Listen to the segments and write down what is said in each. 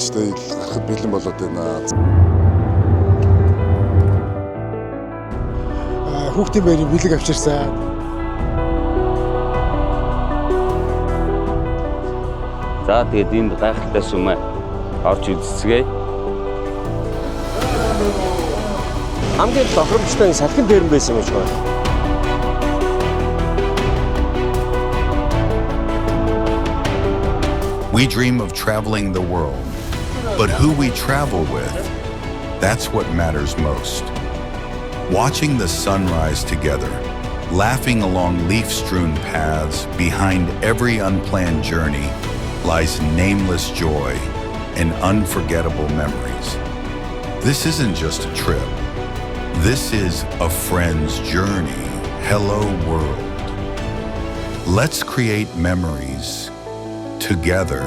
ээлжтэй гарахад бэлэн болоод байна. Хүүхдийн байрны бэлэг авчирсан. За тэгээд энд гайхалтай сүмээ орж үзцгээе. Хамгийн тохиромжтой салхин дээр нь байсан юм шиг байна. We dream of traveling the world, but who we travel with, that's what matters most. Watching the sunrise together, laughing along leaf-strewn paths, behind every unplanned journey lies nameless joy and unforgettable memories. This isn't just a trip. This is a friend's journey. Hello, world. Let's create memories together.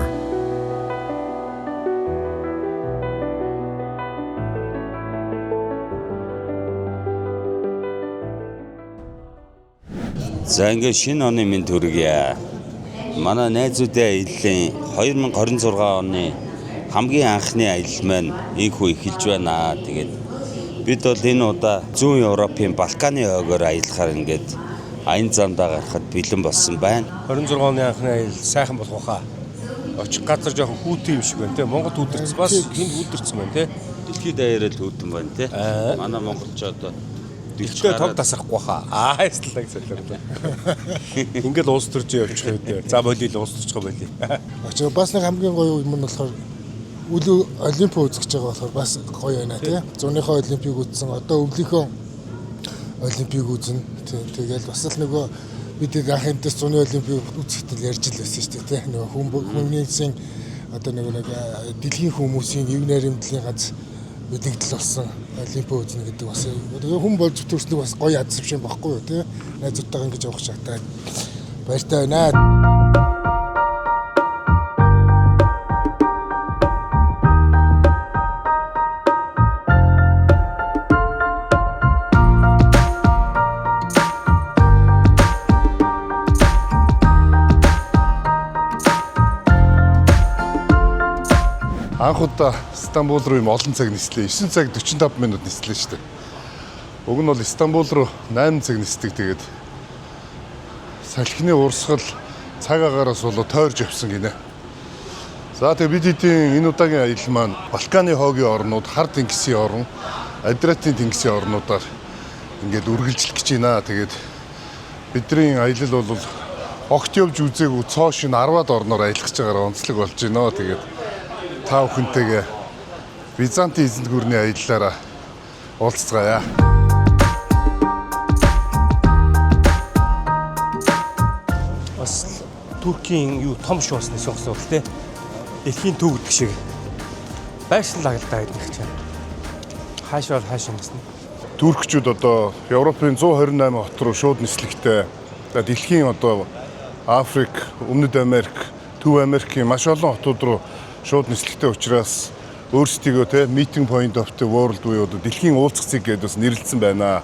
За ингээд шинэ оны минь төргийа. Манай найзуудын аяллаа 2026 оны хамгийн анхны аялал маань ийхүү эхэлж байна. Тэгээд бид бол энэ удаа зүүн Европын Балканы хойгоор аялахаар ингээд аян замдаа гарахад бэлэн болсон байна. 26 оны анхны аялал сайхан болох байхаа. Очих газар жоохон хүүтэн юм шиг байна те. Монгол хүүтэрч бас энд хүүтэрсэн байна те. Дэлхийд даяараа л хүүтэн байна те. Манай монголчууд дэлхийд тог тасахгүй хаа. Эслэг солиотой. Ингээд улс төрж явчих үед. За болил улс төрчих болил. Очоо бас нэг хамгийн гоё юм нь болохоор үл олимп үзэж байгаа болохоор бас гоё байна тий. Зуныхоо олимпийг үзсэн. Одоо өвлийнхөө олимпийг үзэн. Тэгэл бас л нөгөө бид анхандаас зуны олимпийг үзэхдээ ярьж л байсан шүү дээ тий. Нөгөө хүмүүнийсийн одоо нэг дэлхийн хүмүүсийн эв наримтлын ганц мэдэгдэл болсон олимп үзнэ гэдэг бас хүн болж төрснөг бас гоё ядсавшин баггүй юу тий. Найзуудтайгаа ингэж явах шатаа баяртай байна. Анх удаа Стамбул руу юм олон цаг нислээ. 9 цаг 45 минут нислээ шүү дээ. Уг нь бол Стамбул руу 8 цаг нисдэг. Тэгээд салхины урсгал цаг агаараас болоо тойрж явсан гинэ. За тэгээд бид эдийн энэ удаагийн аялал маань Балканы хойгийн орнууд, Хар тэнгисийн орн, Адриатикийн тэнгисийн орнуудаар ингээд үргэлжлэх гэж байна. Тэгээд бидний аялал бол огт явж үзээгүй цоо шин 10-аад орноор аялах гэж байгаараа онцлог болж байна. Тэгээд та бүхэнтэйгээ Византын эзэнт гүрний аяллаараа уулзцгаая. Бас Туркийн юу том шуусны согсоо те. Дэлхийн төв гэдэг шиг байшин лагалдаа гэдэг ч юм. Хааш бол хааш юм басна. Туркчууд одоо Европын 128 хот руу шууд нислэгтэй. Дэлхийн одоо Африк, Өмнөд Америк, Төв Америкийн маш олон хотууд руу шууд нислэгтэй учраас өөрсдийгөө те meeting point of the world буюу одоо дэлхийн уулзах цэг гэдээ бас нэрлэлсэн байна.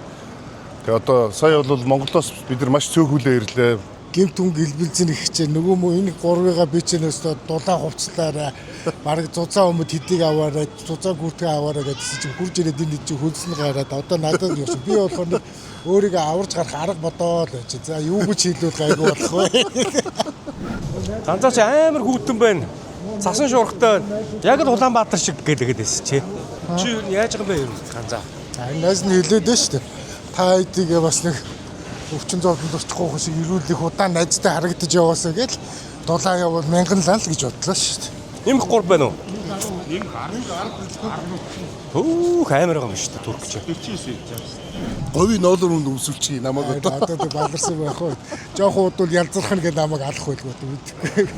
Тэгээ одоо сая бол Монголоос бид нар маш цөөхөлөө ирлээ. Гэмт хүн гэлбэлзэн их чинь нөгөө мө энэ гурвыгаа би чинь өстө дулаан хувцлаараа бараг зузаан өмд хэдийг аваарай, зузаан гүртгээ аваарай гэдсэн чинь хурж ирээд энэ чинь хөлсөн гараад одоо надад юу би болохоор өөрийгөө аварж гарах арга бодоод байж. За юу гэж хэлвэл гайгүй болох вэ? Ганцаач амар хүүтэн байна. Цасан шуургатай байна. Яг л Улаанбаатар шиг гэлэгэд байсан чи. Чи яаж байгаа юм бэ ер нь ганцаа? Энэс нь хэлээд байна шүү дээ. Та хэдийгээ бас нэг өвчин зовлонд орчихгүй шиг ирүүлэх удаан найзтай харагдаж яваасаа гэл дулаан явал мянган лал гэж бодлоо шүү дээ. Нэмэх 3 байна уу? Нэм 10 камер байгаа юм шүү дээ турк чи. Говийн ноолор хүнд өмсөлчих намайг одоо. Одоо баларсан байх уу? Жохон удвал ялзарх нь гэдэг намайг алах байлгүй мэдгүй.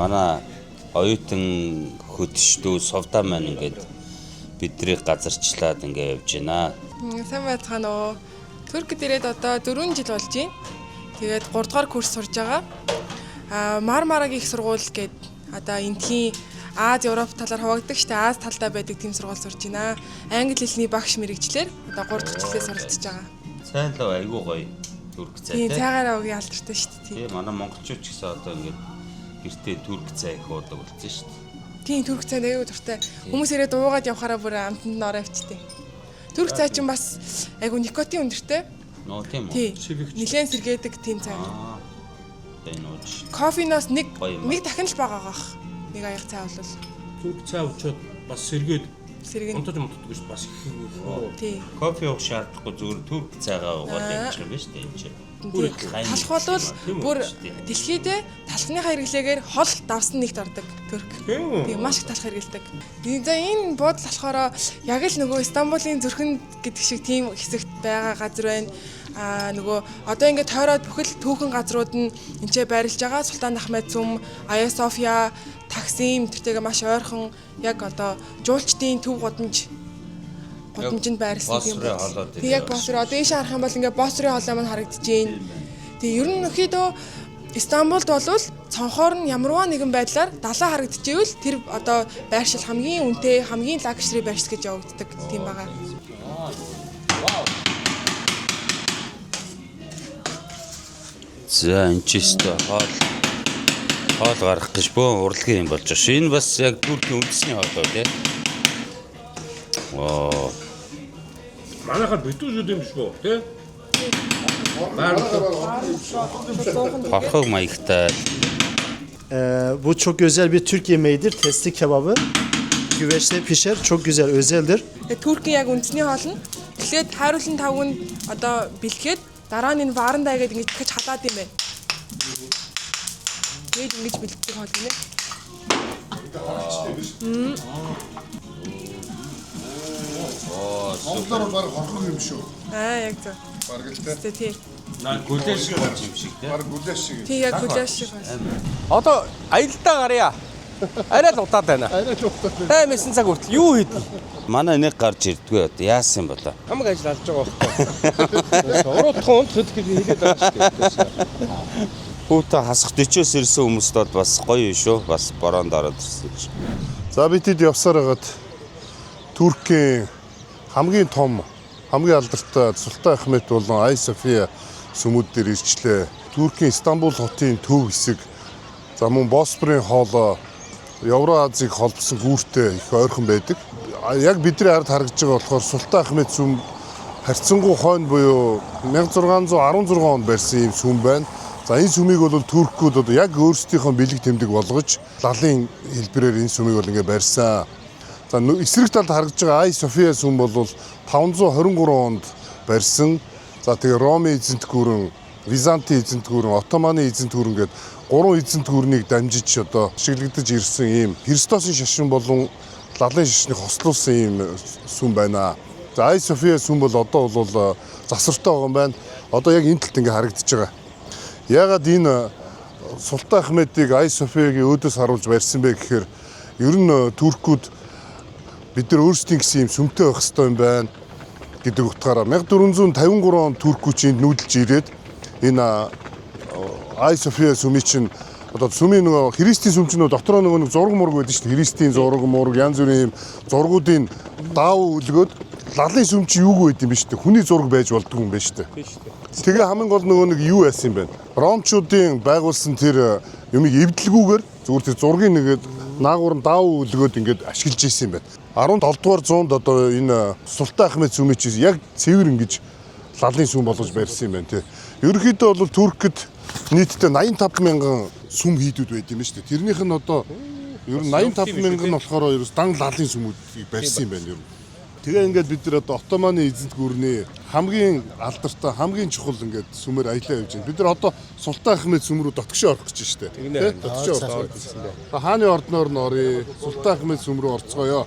манай оюутан хөтөчдөө Совда маань ингээд биднийг газарчлаад ингээд явж байна. Сайн байцгаана уу. Туркид ирээд одоо 4 жил болж байна. Тэгээд 3 дугаар курс сурж байгаа. Мармарагийн их сургууль гээд одоо энтхийн Аз, Европ талаар хуваагддаг штэ Аз талдаа байдаг тийм сургууль сурж байна. Англи хэлний багш мэрэгчлэр одоо 3 дахь жилдээ суралцж байгаа. Сайн л айгуу гоё турк цай Тийм тий. цайгаараа үгүй алдартай штэ тийм. Тий манай монголчууд ч гэсэн одоо ингээд гэртээ турк цай их уудаг болсон шүү дээ. Тийм турк цай аюу дуртай. Хүмүүс ирээд уугаад явхаараа бүр амтанд нь ороо авчихдээ. Турк цай чинь бас айгу никотин өндөртэй. Нөө тийм үү? Тийм. Нилээн сэргээдэг тийм цай. Энэ ууч. Кофеноос нэг Гоё юм. дахин л байгаа гах. Нэг аяг цай бол Турк цай уучаад бас сэргээд сэргэн. унтаж мутдаг ш бас их их. Тийм. Кофе уух шаардахгүй зүгээр турк цайгаа уугаад явчих юм байна шүү дээ энэ чинь. Талх бол бүр дэлхийд талхныхаа хэрэглээгээр хол давсан нэгт ордог Турк. Тийм маш их талх хэрэгэлдэг. За энэ буудал болохоор яг л нөгөө Стамбулын зүрхэн гэдэг шиг тийм хэсэгт байгаа газар байна. Нөгөө одоо ингээд тойроод бүхэл түүхэн газрууд нь энчээ байрлаж байгаа. Султан Ахмед сүм, Ая София, Таксим тэртэйгээ маш ойрхон яг одоо жуулчдын төв гудамжинд байрласан тийм байна. Тэг яг Босфор одоо ийш харах юм бол ингээд Босфорын хоолой маань харагдаж байна. Тэг ер нь нөхөдөө Стамбулд болвол цонхоор нь ямарваа нэгэн байдлаар далаа харагдчихвэл тэр одоо байршил хамгийн үнэтэй, хамгийн лагшри байршил гэж явагддаг тийм байгаа. За энэ ч өстой хоол гарах гэж бөө урлагийн юм болж байна. Энэ бас яг туркийн үндэсний хоол тий. Оо. Манайхаар битүүшүүд юм биш үү тий? Хорхог маягтай. Bu çok özel bir Türk yemeğidir. Testi kebabı. Güveçte pişer. Çok güzel, özeldir. Туркийн яг үндэсний хоол нь эхлээд хайруулын тавганд одоо бэлгээд дараа нь энэ варандаа гэдэг ингэж дахиж халаад юм байна. Нэг ингэж бэлддэг хоол гинэ. Монголоор баг хорхог юм шүү. Яг зөв. Бараг л те. Тийм. Наа гүлэш болж юм шиг тий. Бараг гүлэш шиг. Тийм яг гүлэш шиг байна. Одоо аялдаа гарья. Арай л удаад байна. Арай л ухтаад. Таймсан цаг хүртэл юу хийдэг? Манай нэг гарч ирдгүй одоо яасан болоо. Хамаг ажил алж байгаа байхгүй. Уруудхан унт хэдгээр хийгээд байгаа шүү дээ. Хүүтэ хасах 40-оос ирсэн хүмүүст бол бас гоё юм шүү. Бас бороонд ороод ирсэн гэж. За бид хэд явсаар хагаад Туркийн хамгийн том, хамгийн алдартай Султан Ахмед болон Ая София сүмүүд дээр ирчлээ. Туркийн Стамбул хотын төв хэсэг, за мөн Босфорын хоолой, Евразийг холбосон гүүртэй их ойрхон байдаг. Яг бидний ард харагдж байгаа болохоор Султан Ахмед сүм харьцангуй хойно буюу 1616 онд барьсан ийм сүм байна. За энэ сүмийг бол туркууд одоо яг өөрсдийнхөө бэлэг тэмдэг болгож лалын хэлбэрээр энэ сүмийг бол ингээ барьсан. За эсрэг талд харагдж байгаа Ая София сүм бол 523 онд барьсан. За тэгээ Ромын эзэнт гүрэн, Византын эзэнт гүрэн, Отtomаны эзэнт гүрэн гээд 3 эзэнт гүрнийг дамжиж одоо ашиглагдаж ирсэн ийм Христосын шашин болон лалын шашныг хослуулсан ийм сүм байна. За Ая София сүм бол одоо бол засвартай байгаа юм байна. Одоо яг энэ талд ингээ харагдаж байгаа. Ягаад энэ Султан Ахмедийг Ая Софиягийн өөдөөс харуулж барьсан бэ гэхээр ер нь туркууд бид нар өөрсдийн гэсэн юм сүмтэй байх хэрэгтэй юм байна гэдэг утгаараа 1453 онд туркууд энд нүүдэлж ирээд энэ Ая София сүмийн чинь одоо сүмийн нөгөө христийн сүм чинь дотроо нөгөө зураг мураг байдаг шүү дээ. Христийн зураг мураг янз бүрийн юм зургуудын даав үлгөөд лалын сүм чи юуг байд юм бэ шүү дээ. Хүний зураг байж болдгүй юм байна шүү дээ. Тэгээ хамгийн гол нөгөө нэг юу байсан юм бэ? Ромчуудын байгуулсан тэр юмыг эвдэлгүйгээр зүгээр тэр зургийг нэгээд наагур нь даав үлгөөд ингээд ашиглаж ийсэн юм байна. 17 дугаар зуунд одоо энэ Султан Ахмед сүмийн чи яг цэвэр ингэж лалын сүм болгож барьсан юм байна тий. Ерөнхийдөө бол Туркид нийтдээ 85 мянган сүм хийдүүд байд юм шүү дээ. Тэрнийх нь одоо ер нь 85 мянган нь болохоор ерөөс дан лалын сүмүүдийг барьсан юм байна ер нь. Тэгээ ингээд бид нар одоо Отtomаны эзэнт гүрний хамгийн алдартай, хамгийн чухал ингээд сүмээр аялаа явж байна. Бид нар одоо Султан Ахмед сүм рүү дотгошоо орох гэж байна шүү дээ. Дотгошоо орох. Хааны ордноор нь оръё. Султан Ахмед сүм рүү орцгоё.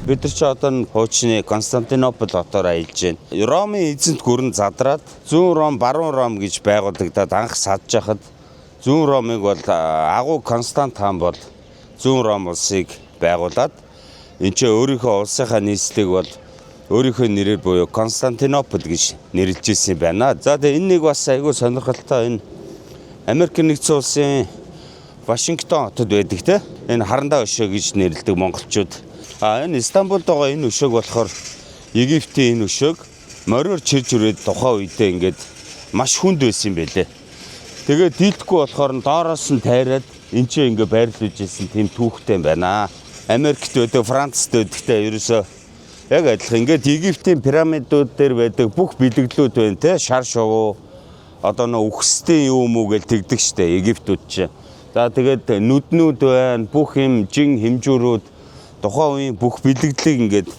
Бид нар ч одоо хуучны Константинопол хотоор аялж байна. Ромын эзэнт гүрэн задраад зүүн Ром, баруун Ром гэж байгуулагдаад анх садж хахад Зүүн Ромыг бол агуу Констант хаан бол Зүүн Ром улсыг байгуулад энэ ч өөрийнхөө улсынхаа нийслэлийг бол өөрийнхөө нэрээр буюу Константинополь гэж нэрлэжсэн байна. За тэгээ энэ нэг бас айгүй сонирхолтой энэ Америк нэгдсэн улсын Вашингтон хотод байдаг те. Энэ харандаа өшөө гэж нэрлэдэг монголчууд. Энэ Стамбулд байгаа энэ өшөөг болохоор Египтийн энэ өшөөг мориор чирж үрээд тухайн үедээ ингээд маш хүнд байсан юм байлээ. Тэгээд дийлдэхгүй болохоор доороос нь тайраад энэ ч ингээ байрлуулж ирсэн тийм түүхтэй юм байна. Америкт байдаг, Францд байдагтай ерөөсөө яг адилхан ингээд Египтийн пирамидууд дээр байдаг бүх бэлэглүүд байна те. Шар шувуу одоо нөө үхсдийн юм уу гэж тэгдэг штэ Египтүүд чинь. За тэгээд нүднүүд байна, бүх юм жин хэмжүүрүүд тухайн үеийн бүх бэлэглийг ингээд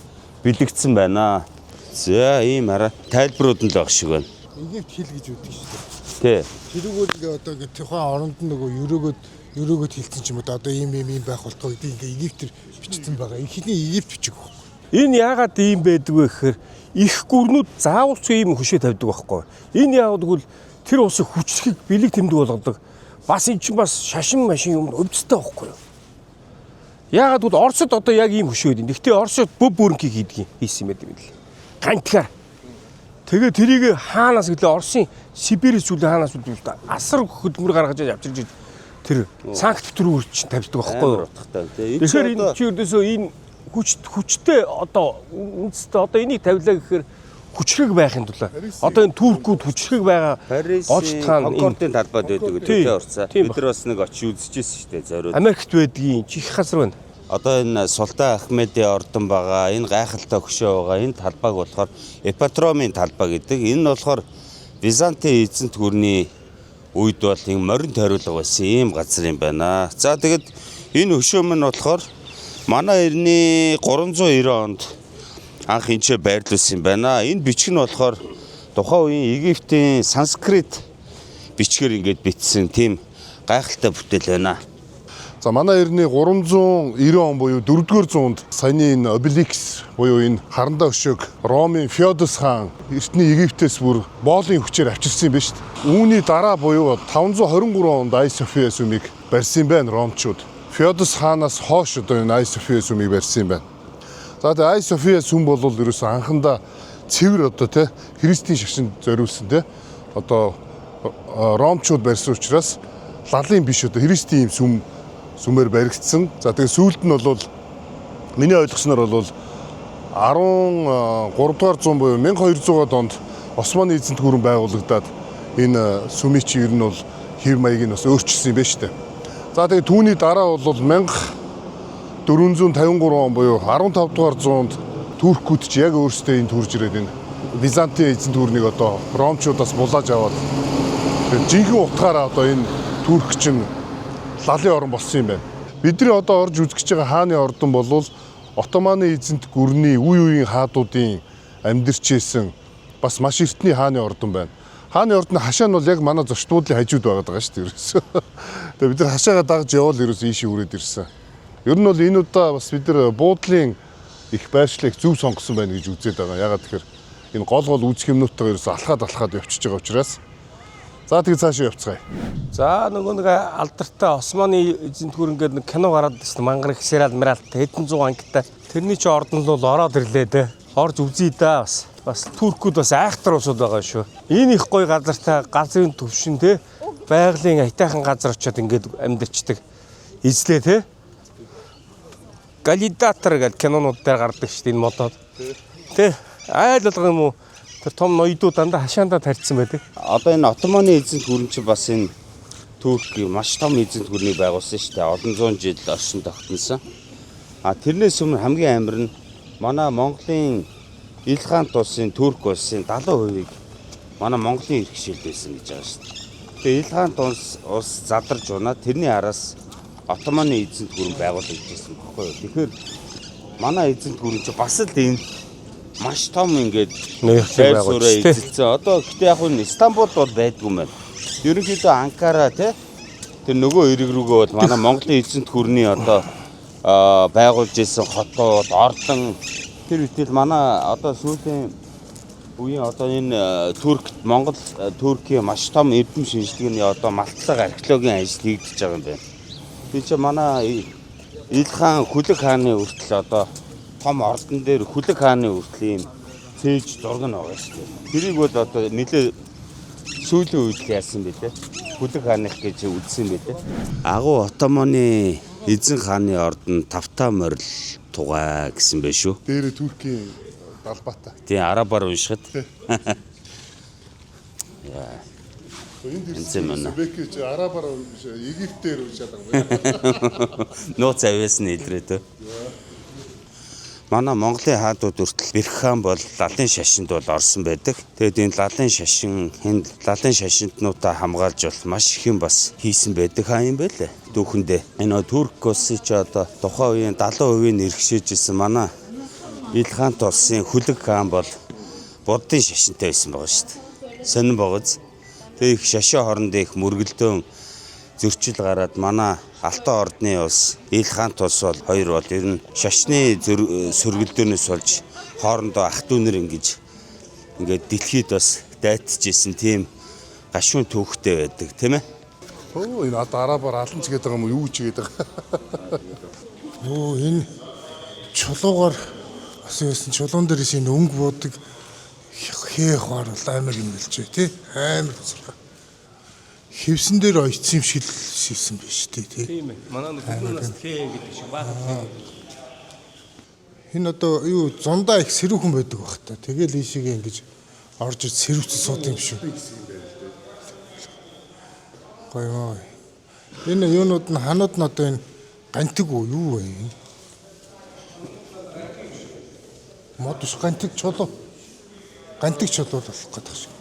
бэлэгдсэн байна. За ийм хараа тайлбарууд нь л баг шиг байна. Египт хэл гэж үүдэг шүү дээ. Тий. Тэрүүгээр ингээ одоо ингээ тухайн оронд нь нөгөө өрөөгөөд хилцсэн ч юм уу одоо ийм байх болтгоо гэдэг ингээ Египтэр бичсэн байгаа. Ихний Египт бичиг байхгүй. Энэ яагаад ийм байдаг вэ гэхээр их гүрнүүд заавалчгүй ийм хөшөө тавьдаг байхгүй. Энэ яагаад гэвэл тэр улсын хүчрхийг бэлэг тэмдэг болгодог. Бас эн чинь бас шашин машин юм өвдөлттэй байхгүй юу? Яагаад гэвэл Оросд одоо яг ийм хөшөө байдаг. Гэхдээ Оросд бөв бүрэнкийг хийсэн юм байдаг л. Гантгаар. Тэгээ тэрийг хаанаас гэлээ Оросын Сибирээс үл хаанаас үл асар хөдөлмөр гаргаж авчирж тэр Санкт Петербург чинь тавьдаг байхгүй юу? Тэгэхээр энэ чи ердөөсөө энэ хүчтэй одоо үндэстэй одоо энийг тавилаа гэхээр хүчрэг байхын тулд одоо энэ туркууд хүчрэг байгаа Парисын Конкордын талбайд байдаг гэдэг урцаа. Бид нар бас нэг очиж үзчихсэн шүү дээ зориуд. Америкт байдгийн чих газар байна. Одоо энэ Султан Ахмедийн ордон байгаа, энэ гайхалтай хөшөө байгаа, энэ талбайг болохоор Эпатромын талбай гэдэг. Энэ нь болохоор Византийн эзэнт гүрний үед бол энэ морин тойруулга байсан ийм газар юм байна. За тэгэд энэ хөшөө мань болохоор манай эртний 390 онд анх энэ байрлуулсан юм байна. Энэ бичиг нь болохоор тухайн үеийн Египтийн санскрит бичгээр ингээд бичсэн тийм гайхалтай бүтээл байна. За манай эртний 390 он буюу 4-р зуунд саяны энэ Обеликс буюу энэ харандаа өшөөг Ромын Феодос хаан эртний Египтээс бүр боолын хүчээр авчирсан юм байна шүү дээ. Үүний дараа буюу 523 онд Ай София сүмийг барьсан байна ромчууд. Феодос хаанаас хойш одоо энэ Ай София сүмийг барьсан байна. За тэгээ Ай София сүм бол ерөөсөн анхандаа цэвэр одоо те христийн шашинд зориулсан те одоо ромчууд барьсан учраас лалын биш одоо христийн юм сүмээр баригдсан. За тэгээ сүүлд нь бол миний ойлгосноор бол 13 дугаар зуун буюу 1200-аад онд Османы эзэнт гүрэн байгуулагдаад энэ сүмийн чи ер нь бол хэв маягийг нь бас өөрчилсөн юм байна шүү дээ. За тэгээ түүний дараа бол 1453 он буюу 15 дугаар зуунд туркууд ч яг өөрсдөө энэ төрж ирээд энэ Византийн эзэнт гүрнийг одоо ромчуудаас булааж аваад тэгээ жинхэнэ утгаараа одоо энэ турк чинь лалын орн болсон юм байна. Бидний одоо орж үзэж байгаа хааны ордон бол Отоманы эзэнт гүрний үе үеийн хаадуудын амьдарчээсэн бас маш эртний хааны ордон байна. Хааны ордны хашаа нь бол яг манай зочдуудлын хажууд байгаа шүү дээ. Тэгээ бид нар хашаагаа дагж явал ерөөс ийшээ үрээд ирсэн. Ер нь бол энэ удаа бас бид нар буудлын их байршлыг зөв сонгосон байна гэж үзээд байгаа. Ягаад тэгэхээр энэ гол үзэх юмнуудтайгаа ерөөс алхаад явчихж байгаа учраас за тэгээ цаашаа явцгаая. За нөгөө нэг алдартай Османы эзэнт гүрэн гэдэг нэг кино гараад ирсэн. Мангар их сериал мэралтай хэдэн зуун ангитай. Тэрний чи ордон л ороод ирлээ дээ. Орж үзье да бас. Бас туркууд бас айхтар улсууд байгаа шүү. Энэ их гоё газартай газрын төвшин те байгалийн аятайхан газар очиод ингээд амьдчдаг. Эзлээ те. Галидатор гэдэг кинонууд дээр гардаг шүү дээ энэ модод. Тэ айл алга юм уу? Тэр том ноёдууд дандаа хашаандаа тарьсан байдаг. Одоо энэ Отоманы эзэнт гүрэн чи бас энэ Турк маш том эзэнт гүрнийг байгуулсан шүү дээ. Олон зуун жил оршин тогтносон. Тэрнээс өмнө хамгийн амар нь манай Монголын Ил хаант улсын Турк улсын 70%-ийг манай Монголын иргэшил байсан гэж байгаа шүү дээ. Тэгээ Ил хаант улс задарж унаа тэрний араас Отоманы эзэнт гүрэн байгуулагдсан байхгүй юу. Тэгэхээр манай эзэнт гүрэн чи бас л энэ маш том ингээд байгуулсан эзэлсэн. Одоо гэхдээ яг нь Стамбулд бол байдгүй юм байна. Ерөнхийдөө Анкара тий тэр нөгөө эрэг рүүгээ бол манай Монголын эзэнт гүрний одоо байгуулж исэн хотууд, ордон тэр үтэл манай одоо сүүлийн Үеийн одоо энэ Туркт Монгол Туркийн маш том эрдэм шинжилгээний одоо малтлаг археологийн ажил хийгдэж байгаа юм байна. Би чи манай Илхан Хүлэг хааны үртэл одоо том ордон дээр Хүлэг хааны үртэл ийм цээж зураг нь байгаа шүү дээ. Тэрийг бол одоо нэлээ сүүлийн үед яасан бэ те? Хүлэг хааных гэж үзсэн бэ те? Агуу Отомоны эзэн хааны ордон Тавта морил тугай гэсэн байх шүү. Дээр Туркийн далбаатай. Тийм арабаар уншихад. Энд Энзэн мөн. Бэкэж арабаар биш Египтээр уншаад байгаа юм. Нууц авьяас нь илрээд. Манай Монголын хаадууд үртэл Бэрх хаан бол лалын шашинд бол орсон байдаг. Тэгэд энэ лалын шашинтнуудаа хамгаалж бол маш их юм бас хийсэн байдаг хаан юм байлээ. Дүүхэндээ энэ Турк улсын ч одоо тухайн үеийн 70% нь эргэшээжсэн манай Илхант улсын Хүлэг хаан бол буддын шашинтай байсан байгаа шүү дээ. Сонин богоз. Тэг их шашин хоорондоо их мөргөлдөөн зөрчил гараад манай Алтан ордны улс Илхант улс бол хоёр бол ер нь шашны сөргөлдөөнөөс болж хоорондоо ах дүүнэр ингээд дэлхийд бас дайтжсэн тийм гашуун түүхтэй байдаг тийм ээ. Оо энэ одоо арабаар алан ч гэдэг юм уу юу ч гэдэг. Оо энэ чулуугаар бас яасан чулуун дээр шинэ өнгө буудаг хээх орол амар юм билж тий. Амар зэрэг. Хевсэн дээр ойцсон юм шиг шийсэн биш тий. Тийм ээ. Манай нөхөднөөс хээ гэдэг шиг баг. Энэ одоо юу зундаа их сэрүүхэн байдаг бах та. Тэгэл ийшээ ингэж орж ир сэрүүцэн сууд юм шүү. Гоё. Энэ юунууд нь ханууд нь одоо энэ гантиг уу юу вэ? Модус гантиг чулуу. Гантиг чулуу болох гэдэг шиг.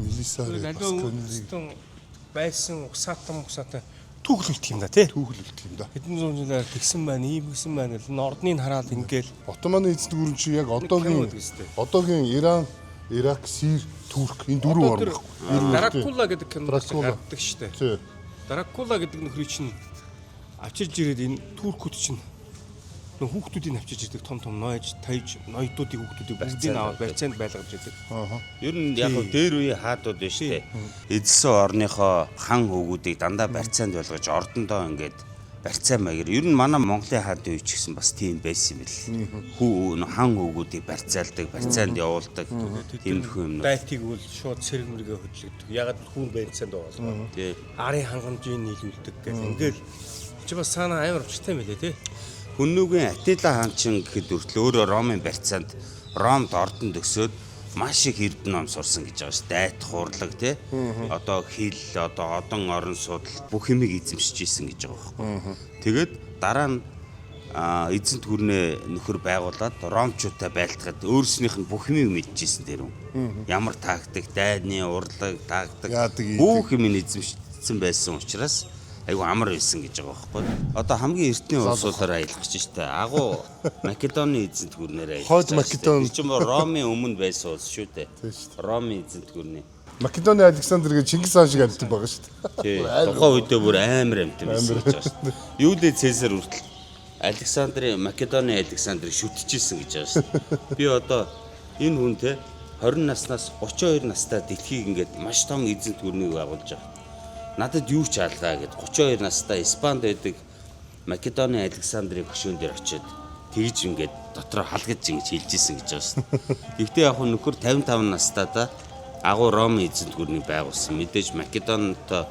Милисаар Аливаа байсан усаатан түүхлүүлт юм да тий. түүхлэлт юм да. Хэдэн зуун жилээр тэгсэн байна, ийм гэсэн байна гэл ордныг хараад ингээл Отоманы эзэд гүрэн чи яг одоогийн Иран, Ирак, Сир, Турк энэ дөрвөн орн баггүй. Дракула гэдэг киноч гардаг штэ. Тий. Дракула гэдэг нөхрий чинь авчирж ирээд энэ туркууд чинь хүүхдүүдийг авчирж ирдэг том нойж, тайж, ноёдуудыг хүүхдүүдийг бүгдийг аваад барьцаанд байлгаж ирдэг. Ер нь яг дээр үе хаадууд байна шүү дээ. Эзэлсэн орныхоо хан хөвгүүдийг дандаа барьцаанд байлгаж ордондоо ингээд барьцаа маягаар ер нь манай Монголын хаадын үе ч гэсэн бас тийм байсан юм бэл. Хан хөвгүүдийг барьцаалдаг, барьцаанд явуулдаг тиймэрхүү юм. Дайтыг бол шууд сэрэг мэргээ хөдлөдөг. Ягаад хүн барьцаанд байгаа. Тий. Арын хангамжийг нийлүүлдэг гэх ингээл чи бас цаана амар учиртай мэлээ тий. Хүннүүгийн Атила хаан чинь гэхэд хүртэл өөрөө Ромын барьцаанд Ромд ордонд өсөөд маш их эрдэнэ ном сурсан гэж байгаа ш. Дайт хурлаг тий. Одоо хил, одоо одон орон судал бүх юмыг эзэмшиж исэн гэж байгаа байхгүй. Тэгээд дараа нь эзэнт гүрнээ нөхөр байгуулад ромчуудтай байлтахад өөрснийх нь бүх юмыг мэдчихсэн тэр юм. Ямар тактик, дайны урлаг, тактик бүх юм эзэмшсэн байсан учраас айгу амар байсан гэж байгаа байхгүй. Одоо хамгийн эртний улсуудаар аялгаж штэ. Агуу Македоны эзэнт гүрнээр аялж. Хойд Македон чинь Ромын өмнө байсан улс шүү дээ. Ромын эзэнт гүрний. Македоны Александр гэж Чингис хаан шиг амьд байгаа шүү дээ. Тий. Тухайн үедээ бүр амар амьд байсан гэж байгаа шүү дээ. Юулий Цэсар хүртэл Александрын Македоны Александрыг шүтчихсэн гэж байгаа шүү дээ. Би одоо энэ хүн те 20 наснаас 32 настай дэлхийг ингээд маш том эзэнт гүрнийг байгуулж байгаа. Надад юу ч алгаа гэд 32 настай Испанд байдаг Македоны Александрын хөшөөн дээр очиод тэгж ингээд дотроо халгаж ингэж хэлжсэн гэж байгаа шин. Гэхдээ яг нөхөр 55 настайдаа агуу Ромын эзэнт гүрнийг байгуулсан. Мэдээж Македонтой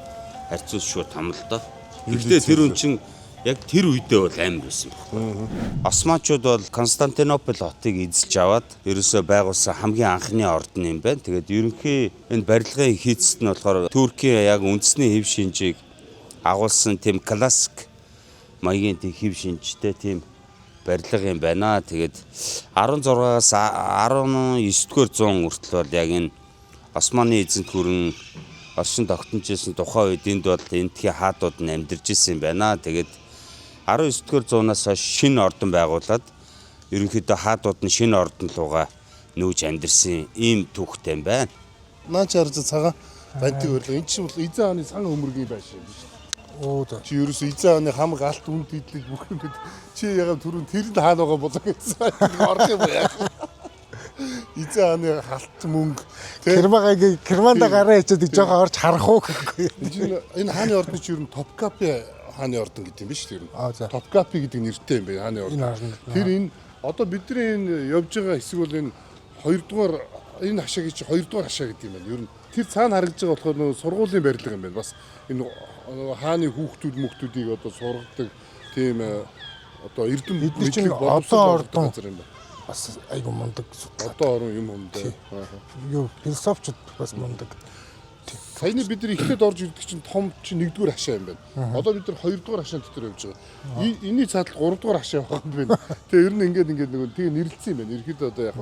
харьцуулж шууд том л доо. Гэхдээ тэр хүн чинь яг тэр үедээ бол амар байсан байхгүй. Османчууд бол Константинополь хотыг эзэлж аваад ерөөсөө байгуулсан хамгийн анхны ордон юм байна. Тэгээд ерөнхий энэ барилгын хийцэд нь болохоор Туркийн яг үндэсний хэв шинжийг агуулсан тийм классик маягийн тийм хэв шинжтэй тийм барилга юм байна. Тэгээд 16-аас 19-р зуун хүртэл бол яг энэ Османы эзэнт гүрэн оршин тогтножсэн тухайн үед энд бол энтхийн хаадууд нь амьдарч ирсэн юм байна. Тэгээд 19-р зуунаас шинэ ордон байгуулад ерөнхийдөө хаадууд нь шинэ ордон руугаа нүүж амьдэрсэн ийм түүхтэй юм байна. Наач харж цагаан бантиг өрлөө. Энд чинь бол эзэн хааны сан өмөргийн байш юм биш. Оо да. Чи ерөөсөө эзэн хааны хамаг алт үнд идэл бүх юм бид чи ягаад түрүүн тэрэнд хаан байгаа болоо гэсэн. Орох юм яа. эзэн хааны халт мөнгө Керманда гараа ичээд жоохон орж харах уу гэхгүй. энэ хааны ордны чи ер нь Топкапи хааны ордон гэдэг юм биш үү? За. Топкапи гэдэг нэртэй юм байна хааны ордон. Тэр энэ одоо бидний энэ явж байгаа хэсэг бол энэ 2-р энэ хашаагийн чи 2-р хашаа гэдэг юм байна. Ер нь тэр цаана харагдж байгаа болохоор нөгөө сургуулийн барилга юм байна. Бас энэ хааны хүүхдүүдийг одоо сургадаг тийм одоо эрдэм чинь одоо ордон газар юм байна. Бас айгу мундаг. Одоо орон юм юм дээ. Юу философичуд бас мундаг. Саяны бид нар ихэд орж ирдэг чинь том чинь 1-р хашаа юм байна. Одоо бид нар 2-р хашаан дотор явж байгаа. Энийний цаатал 3-р хашаа байгаа юм байна. Тэгээ ер нь ингээд нөгөө тэгээ нэрлэлсэн юм байна. Ерхэд одоо яг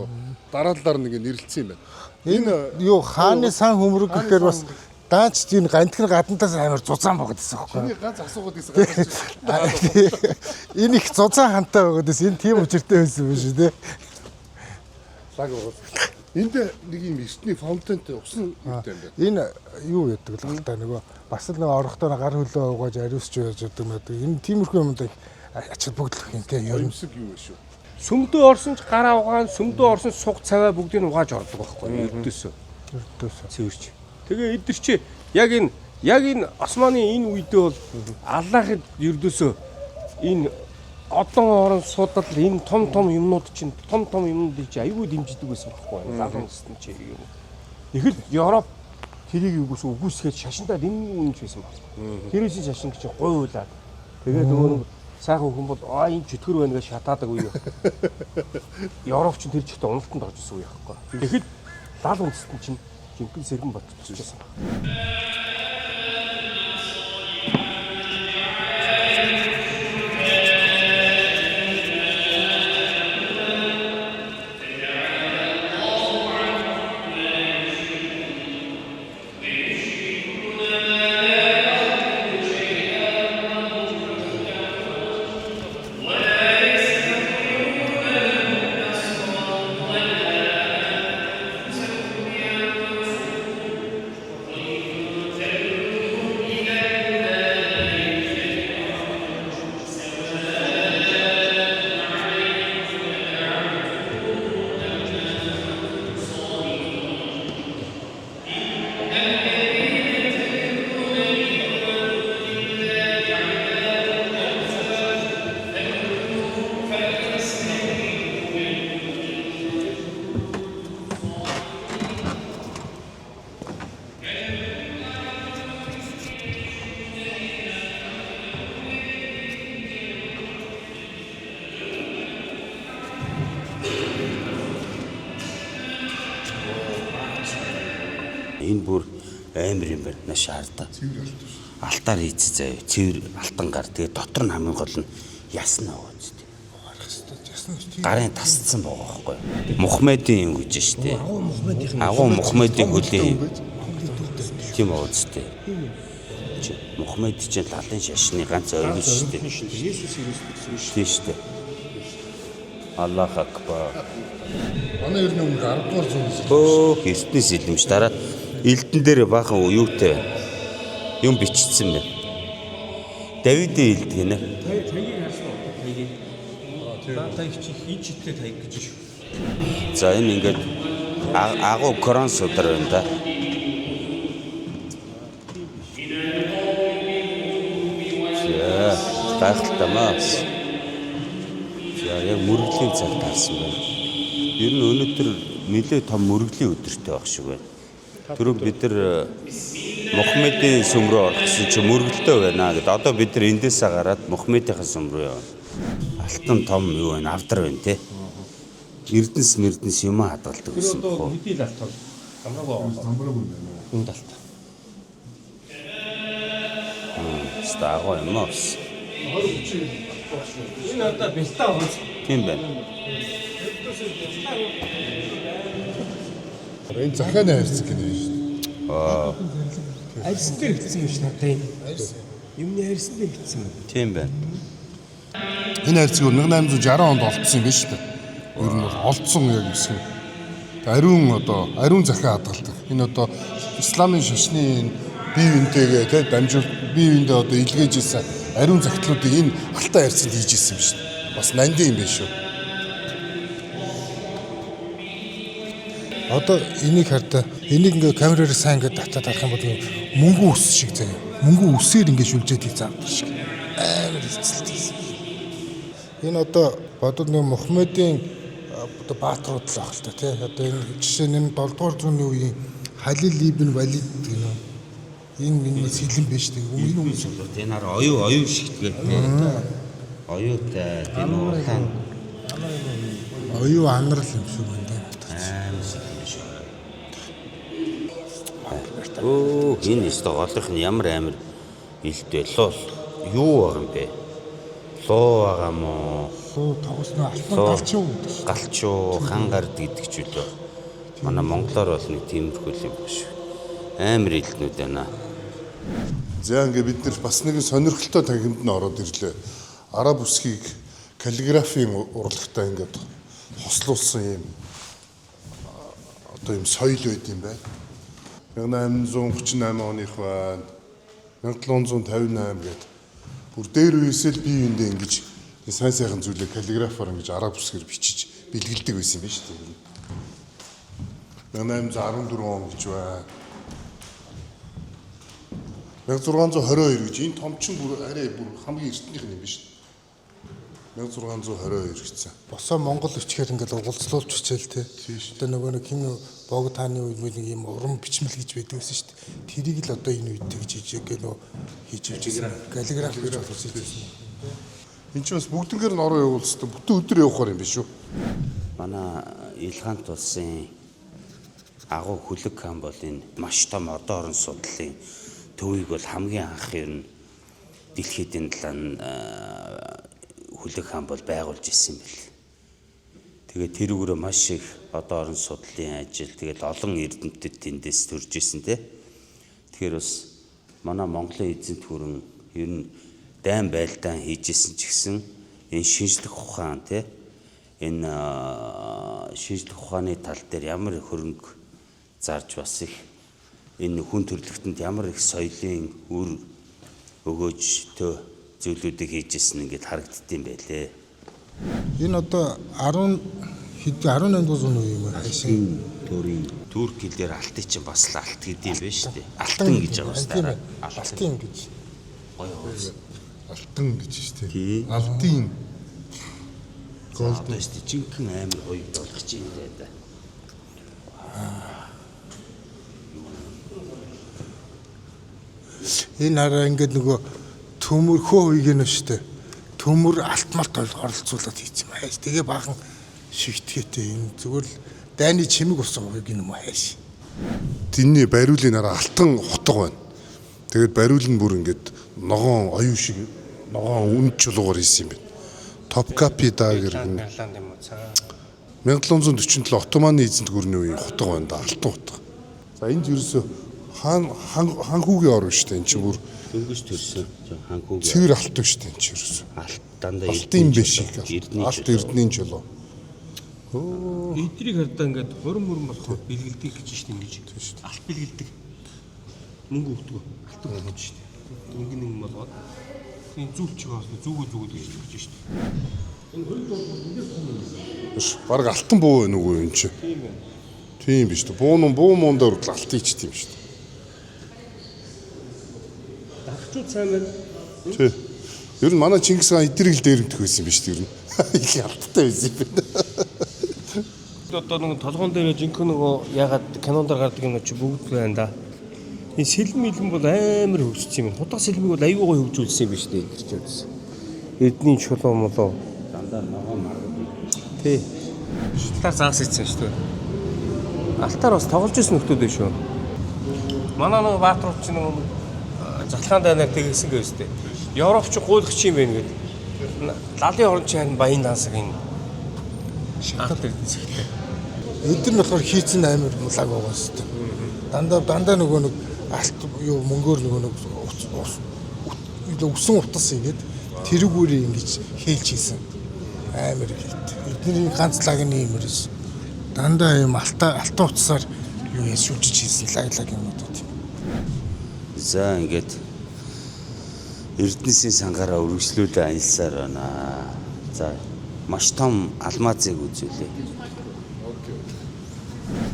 дараалалаар нэг нэрлэлсэн юм байна. Энэ юу хааны сан хөмрөг гэхээр бас даач тийм гантгэр гадантаас амар зузаан байгаа гэсэн юм байна. Ганц асуугаад байсан. Энэ их зузаан хантай байгаа гэсэн. Энэ тийм учиртай байсан юм шүү дээ. Лаг уу. Энд нэг юм эртний фаунтентэй усан үүтэй юм байна. Энэ юу яадаг л байна та нөгөө бас л нэг орохдоо гар хөлөө угааж ариусч байж байгаа мэт. Энэ тиймэрхүү юмд ачаал бүгдлэх юм те ер нь юу вэ шүү. Сүмдөө орсон ч гараа угаан, сүмдөө орсон суг цаваа бүгдийг нь угааж ордог байхгүй ердөөсөө. Цэвэрч. Тэгээ эдгэр чи яг энэ Османы энэ үедээ бол Аллахад ердөөсөө энэ одон орон судал энэ том юмнууд чинь том юмнуудыг чи аюул дэмждэг байсан байхгүй залуу насны чи юм. Их л Европ тэрийг үгүйсгээд шашиндаа дэмжиж байсан байна. Тэрээс шашин чи гуйлаад тэгээд нөгөө сайхан хүн бол энэ чөтгөр байна гэж шатаадаг үе. Европ ч тэр чигтээ уналтанд орж исэн үе байхгүй. Тэгэхэд лал үндэстэн чинь жинхэнэ сэргэн батчихсан. Энэ бүр амар юм байна шаарда. Алтаар хийц заяа. Цэвэр алтан гар. Тэгээ дотор нь хамгийн гол нь ясна байгаа зү. Гарын тасцсан байгаа байхгүй. Мухаммедийн юм гэж штэ. Агуу Мухаммедийн хөлийн. Тийм байгаа зү. Мухаммед чинь лалын шашны ганц ойрон штэ. Есүс Христос тийм штэ. Аллах акбар. Манай ер нь өмнө 10-р зууны Христос илэмж дараа элдэн дээр баахан юутай юм бичсэн байна. Давидын элд гинэ. Тайгийг харсан уу? Тайгийг. Тайг чи хийчтэй тайг гэж шүү. За энэ ингээд агуу Коран судар байна да. За гайхалтамаас. За яг мөрөглийн цаг таарсан байна. Ер нь өнөөдөр нэлээд том мөрөглийн өдөртэй байх шиг байна. Түрүү бид нар Мухаммедийн сүм рүү орох гэсэн чи мөргөлтөө байна гэд. Одоо бид нар эндээсээ гараад Мухаммедийн сүм рүү явна. Алтан том юу байна? Авдар байна те. Эрдэнэс юм хадгалдаг гэсэн бохоо. Хэдий л алтан. Хамаагүй байна. Энд алтан. Стагоо юм уу? Энэ одоо бэлтаа хөөс. Тийм байна. Энэ захааны хайрцаг гэнэ шүү дээ. Арьсан дээр хэлсэн юм шиг надад юм. Юмны арьсан дээр хэлсэн юм. Тийм байна. Энэ хайрцаг 1860 онд олдсон юм байна шүү дээ. Ер нь бол олдсон яг гэсэн. Ариун захиа хадгалдаг. Энэ одоо исламын шашны бие биентэйгээ тий дамжуул бие биендээ одоо илгээж ирсэн ариун захидлуудыг энэ алтай хайрцагт хийж ирсэн юм шүү дээ. Бас нандин юм байна шүү. Одоо энийг хардаа энийг ингээ камераар сайн ингээ татаад харах юм бол мөнгө ус шиг заяа. Мөнгө үсээр ингээ шүлжээд хийцаавдаг шиг. Амар эцэлтэй. Энэ одоо бодод нэг Мухаммедийн одоо бааtruуд л ах л та тий. Одоо энэ жишээ нь 7 дугаар зууны үеийн Халил ибн Валид гэх юм. Энэ миний сэлэн биш тий. Энэ хүмүүс энэ нар оюу шигтгээ. Оюутай энэ урлаан оюу анарл юм шиг байна тий. Оо энэ өстө голынх нь ямар амар илтэй лоо юу байгаа юм бэ? Лоо байгаа мó? Луу тогсноо альбан галчуу гэдэг шүү. Галчуу хан гард гэдэг ч үлээ. Манай монголоор бол нэг тиймэрхүү юм байна шүү. Амар илтнүүд байна. За ингээ бид нар бас нэгэн сонирхолтой тахимд нь ороод ирлээ. Араб үсгийг каллиграфийн урлагтай ингээд хослуулсан юм одоо юм соёл байд юм байна. 1838 оных байна. 1758 гэдэг. Бүр дээр үесэл бие биендээ ингэж сайн сайхан зүйлээ каллиграфаар ингэж араб үсгээр бичиж бэлгэлдэг байсан юм байна шүү дээ. 1814 он гэж байна. 1622 гэж энэ том чин бүр арай бүр хамгийн эртнийх нь юм биш. 1622 гэсэн. Босоо Монгол өчгөр ингээд угалцлуулж бичээл те. Одоо нөгөө нэг хин богд тааны үед нэг юм уран бичмэл гэж байдаг гэсэн шүү дээ. Тэрийг л одоо энэ үед тэгж хийж гэнэ хийж явчихсан. Каллиграф гэж болсон юм. Энд чинь бас бүгднгээр нь ороо явуулсан. Бүтэн өдөр явахаар юм биш үү? Манай Илгаант улсын агуу хүлэг хаан бол энэ маш том одоо орон судлалын төвийг бол хамгийн анх ер нь дэлхийд энэ талаа хүлэг хаан бол байгуулж ирсэн юм бэл. Тэгээд тэр үүрээ маш их одоо орон судлалын ажил тэгээд олон эрдэмтэд тэндээс төрж ирсэн те. Тэгэхээр бас манай Монголын эзэнт гүрэн ер нь дайн байлдаан хийжсэн ч гэсэн энэ шинжлэх ухаан те энэ шинжлэх ухааны тал дээр ямар их хөрөнгө зарж бас их энэ хүн төрөлхтөнд ямар их соёлын үр өгөөжтэй зүйлүүдийг хийжсэн ингээд харагддсан байлээ. Энэ одоо 18 зууны үе юм аа. Төрийн турк хэлээр алтын чинь бас л алт гэдэг юм байна шүү дээ. Алтан гэж байгаа шүү дээ. Алтын гэж. Гоё гоё. Алтан гэж шүү дээ. Алтын голд шүү дээ. Жинхэнэ амар гоё болгож юм дээ. Энэ хараа ингээд нөгөө төмөрхөө үеийн нь шүү дээ. Төмөр алтмалт оролцуулаад хийц юм хайш. Тэгээ баахан шигтгэхтэй энэ зүгээр л дайны чимэг усан үг юм хайш. Тинний бариулын араа алтан хутга байна. Тэгээд бариул нь бүр ингээд ногоон оюу шиг ногоон үн чулуугаар хийсэн юм байна. Топкапи дагэр гэнэ. 1747 Отtomаны эзэнт гүрний үеийн хутга байна да алтан хутга. За энд ерөөсө хан хүүгийн орн шүү дээ. Энд чинь бүр дөнгөж төрсөн хан хүүгийн цэвэр алтан шүү дээ. Энд чинь ерөөсө. алт дандаа Алтын биш их. Алт эрдэнийн чулуу. Эдрийг хардаа ингээд хурим болохоор бэлгэлдэг гэж шүү дээ ингэж. Алт бэлгэлдэг. Мөнгө өгдөг. Алтан өгдөг шүү дээ. Мөнгө нэг юм болгоод тийм зүг чигээс зүгөө гэж хэлж шүү дээ. Энэ хөрөг бол ингээд Бараг алтан буу байна уу энэ чинь? Тийм биш үү. Буу мундаар алтан ичт юм шүү дээ. Дагчууд сайн байна. Тий. Ер нь манай Чингис хаан эдрийг л дээрэмдэх байсан биш үү? Ер нь. Их алттай байсан юм байна. Одоо нэг толгоон дээр жинхэнэ нөгөө ягаад кинондор гардаг юм чи бүгд байна да. Энэ сэлэм мэлэн бол амар хөгжсөн юм. Хутга сэлмийг бол аюу гой хөгжүүлсэн юм биш үү гэж үзсэн. Эдний чулуу молоо дандаа ногоон маргад. тий. Алтаар заагс ийцэн шүү дээ. Алтаар бас тоглож ирсэн нөхдүүд биш үү? Манай нөгөө бааtruуд чинь нөгөө залхаан дайнаар тэгсэн гэвс дээ. Европч гуйлах юм байна гэдэг. Лалын орон чинь баян дансаг энэ шатал ирдэнсэгтэй. Эдгээр нь болохоор хийцэн амар мулаг байгаа шүү дээ. Дандаа нөгөө нэг алт юу мөнгөөр нөгөө нэг өсөн утас ингээд тэрүүгүүрээ ингэж хээлж хийсэн. Амар хийт. Эдний ганц лагны юм ерөөс. Дандаа юм алтан утасаар юу яшүүлж хийсэн лаг юмнууд тийм. За ингээд Эрдэнэсийн сангаараа үргэлжлүүлээ анилсаар байна. За маш том алмазыг үзүүлээ.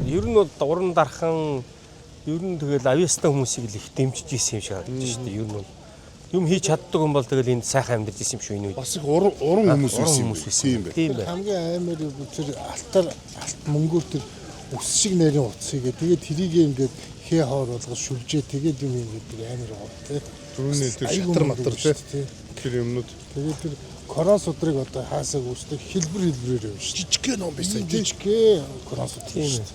Ер нь бол уран дархан ер нь тэгэл авьяастай хүмүүсийг л их дэмжиж исэн юм шиг харагдаж шүү дээ. Ер нь бол юм хийж чаддаг юм бол тэгэл энд сайхан амьдарч исэн юм шиг энэ үед. Бас их уран хүмүүс байсан юм байна. Тийм бай. Хамгийн аймаар тэр алт мөнгөөр тэр ус шиг нарийн утсыг тэгээд тэрийг ингээд хээ хоор болгож шүлжээ тэгээд юм ингээд тэр амар гоо тий. Түрүүний тэр шатар матар тий. Тэр юмнууд Тэгээд тэр корон судрыг одоо хаасаг үүсдэг хэлбэрээр юм шүү. жижигхэн ном байсан тий. Жижигхэн корон судрыг шүү.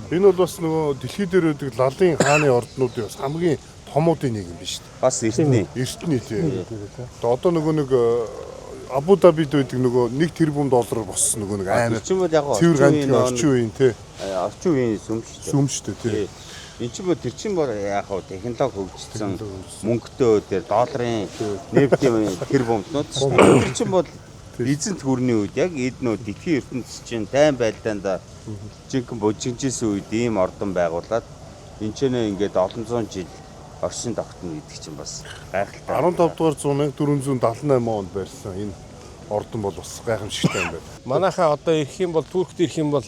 Энэ бол бас нөгөө дэлхий дээр үүдэг лалын хааны орднуудын бас хамгийн томуудын нэг юм биш үү? Бас эртний. Эртний тий. Одоо нөгөө нэг Абу Дабид байдаг нөгөө 1 тэрбум доллараар боссон нөгөө нэг амар Орчин бол яг цэвэр ганц орчин үеийн тий. орчин үеийн сүм шүү дээ. Сүм шүү дээ тий. Энд чинь тэр чинь бол яг хав технологи хөгжсөн мөнгөтэй дээр долларын нефтийн тэр бомбнууд тэр чинь бол эзэнт гүрний үед яг эднүүд дэлхийн ертөнцийн чинь дайн байлдаанд жинхэнэ бужигжсэн үед ийм ордон байгуулад энэ ч ингээд олон зуун жил оршин тогтно гэдэг чинь бас гайхалтай. 15 дугаар зууны 478 онд барьсан энэ ордон бол бас гайхамшигтай юм байна. Манайхаа одоо ирэх юм бол Туркт ирэх юм бол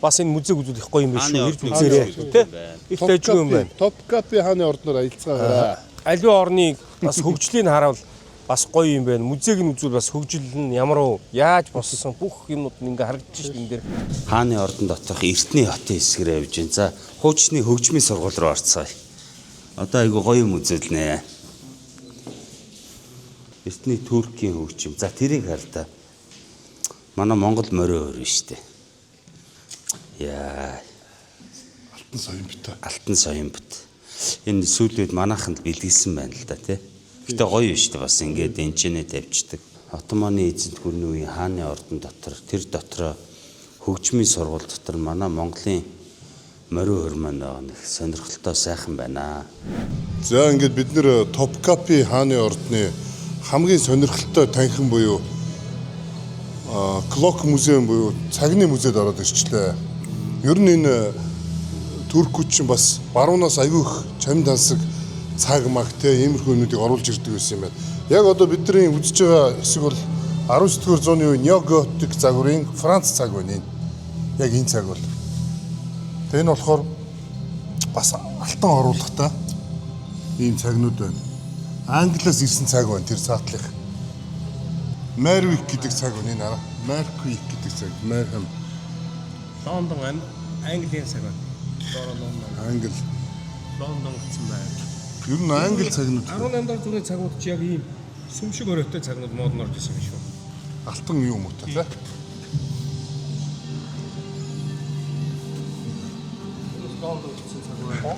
бас энэ музейг үзүүлэх гоё юм биш үү? Ирд үзээрэй тий. Их тайжгүй юм байна. Топкапи хааны ордноор аялцгаагаараа. Аливаа орныг бас хөгжлийг харавал бас гоё юм байна. Музейг нь үзвэл бас хөгжил нь ямар уу? Яаж боссон бүх юмуд нь ингээ харагдаж шүү дээ энэ дээр. Хааны ордон доторх эртний хотын хэсгэрээ явж байна. За хуучны хөгжмийн сургууль руу орцгоё. Одоо айгу гоё юм үзүүлнэ. Эртний Туркийн хөгжим. За тэрийг хар та. Манай Монгол морин өөр шүү дээ. Яа, Алтан соён бит. алтан соён бит. Энэ сүүлүүд манайхан л бэлгэлсэн байна л да тий. Гэтэ гоё юм шүү дээ бас ингээд энчэнэ тавьчихдаг. Отоманы эзэнт гүрний үеийн хааны ордон дотор тэр дотроо хөгжмийн сургууль дотор манай Монголын морин өөр маань нэг сонирхолтой сайхан байна. За ингээд бид нэр Топкапи хааны ордны хамгийн сонирхолтой танхим буюу Клок музейн буюу цагны музейд ороод ирчлээ. Ер нь энэ туркууд чинь бас баруунаас аявих чамд тансаг цаг маг те иймэрхүү юмнуудыг оруулж ирдэг байсан юм байна. Яг одоо бидний үзэж байгаа хэсэг бол 19-р зууны үе неоготик загварын Франц цаг байна энэ. Яг энэ цаг бол. Тэгээ энэ болохоор бас алтан оруулахтай ийм цагнууд байна. Англиас ирсэн цаг байна тэр цаатлах. Мервик гэдэг цаг байна энэ. Мерквик гэдэг цаг. Мерхэм. Лондон Английн цаг байна. Англи. Лондон гэсэн байна. Ер нь англи цагнууд 18 дахь зууны цагууд чи яг ийм сүм шиг өрөөтэй цагнууд мод норж исэн юм шүү. алтан юм уу те. Лондон гэсэн цаг байна.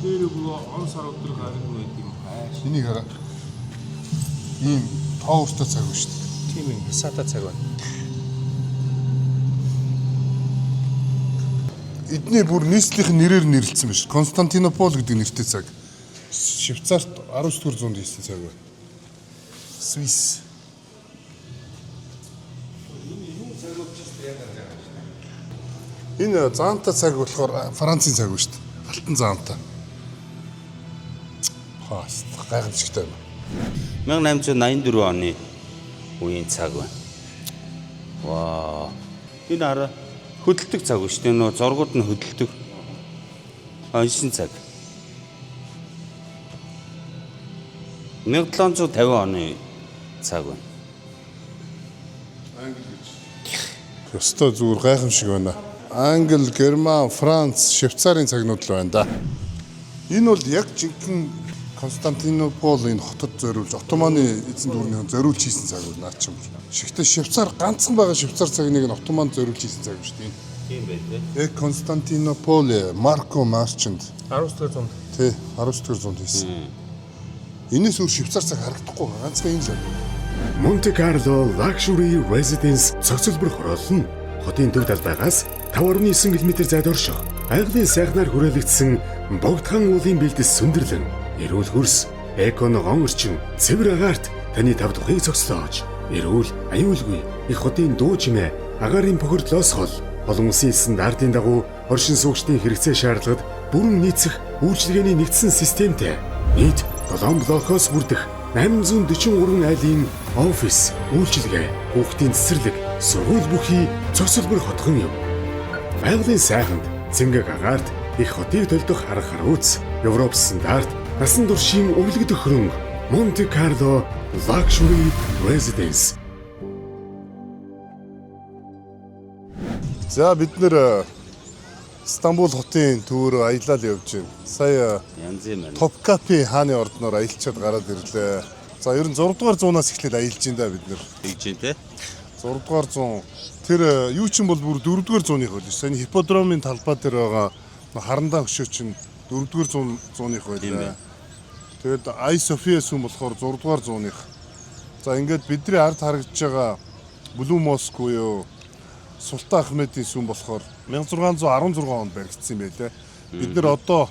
Тэр нөгөө он сар өдрөг харин байд юм хайш. Энийг хараа. Ийм тоостой цаг байна шүү дээ. Тийм юм хасаата цаг байна. Эдний бүр нийслэлийн нэрээр нэрлэлсэн байна шүү. Константинопол гэдэг нэртэй цаг. Швейцарт 19-р зуунд хийсэн цаг байна. Свис. Энэ заанта цаг болохоор Францын цаг байна шүү дээ. Алтан заанта. Хааст гайхамшигтай байна. 1884 оны үеийн цаг байна. Вау. Энэ хараа хөдөлдөг цаг шүү дээ. Нөө зургууд нь хөдөлдөг. Оншин цаг. 1750 оны цаг байна. Өстой зүгээр гайхамшиг байна. Англи, Герман, Франц, Швейцарын цагнууд л байна да. Энэ бол яг жинхэнэ Константинопол энэ хотод зориулж Отоманы эзэн дүүрнийхэн зориулж хийсэн цаг байна наа чим. Шигтэй Швейцар ганцхан байгаа Швейцар цагныг нь Отоманд зориулж хийсэн цаг шүү дээ. Тийм байх тий. Константинопол, Марко Марчанд 19-р зуунд. тий 19-р зуунд хийсэн. Энэс өөр Швейцар цаг харагдахгүй ганцхан энэ л. Монте Карло Luxury Residence цогцлбор хороол нь хотын төв талбайгаас 5.9 км зайд орших айглын сайхнаар хүрээлэгдсэн богдхан уулын бэлдэс сүндэрлэн эрүүл хөрс, экон гон орчин, цэвэр агаарт таны тав тухыг цогцлоож эрүүл, аюулгүй их хотын дуу чимээ агаарын бохирдлоос хол олон улсын стандартын дагуу оршин суугчдын хэрэгцээ шаардлагад бүрэн нийцэх үйлчилгээний нэгдсэн системтэй нийт 7 блокоос бүрдэх 843 айлын офис, үйлчилгээ, хүүхдийн цэцэрлэг, сургууль бүхий цогцлбор хотхон юм. Байгалийн сайханд Цэнгэг агаарт их хотыг төлдөх арга харууц, Европ стандарт насан туршийн өвлөгдөх хөрөнгө Monte Carlo Luxury Residence. За бид нэр Стамбул хотын төвөөр аялал явж байна. Сая Янз юм байна. Топкапи хааны ордноор аялчаад гараад ирлээ. За ер нь 6 дугаар зуунаас эхлээд аялж байна да бид нэр. Тэгж дээ те. 6 дугаар зуун тэр юу ч юм бол бүр 4 дугаар зууных байл. Саяны хипподромын талбай дээр байгаа харандаа хөшөө чинь 4 дугаар зууных байлаа. Тэгээд Ай София сүм болохоор 6 дугаар зууных. За ингээд бидний ард харагдж байгаа Блүү Моск буюу Султан Ахмедийн сүм болохоор 1616 онд баригдсан юм байлаа. Бид нэр одоо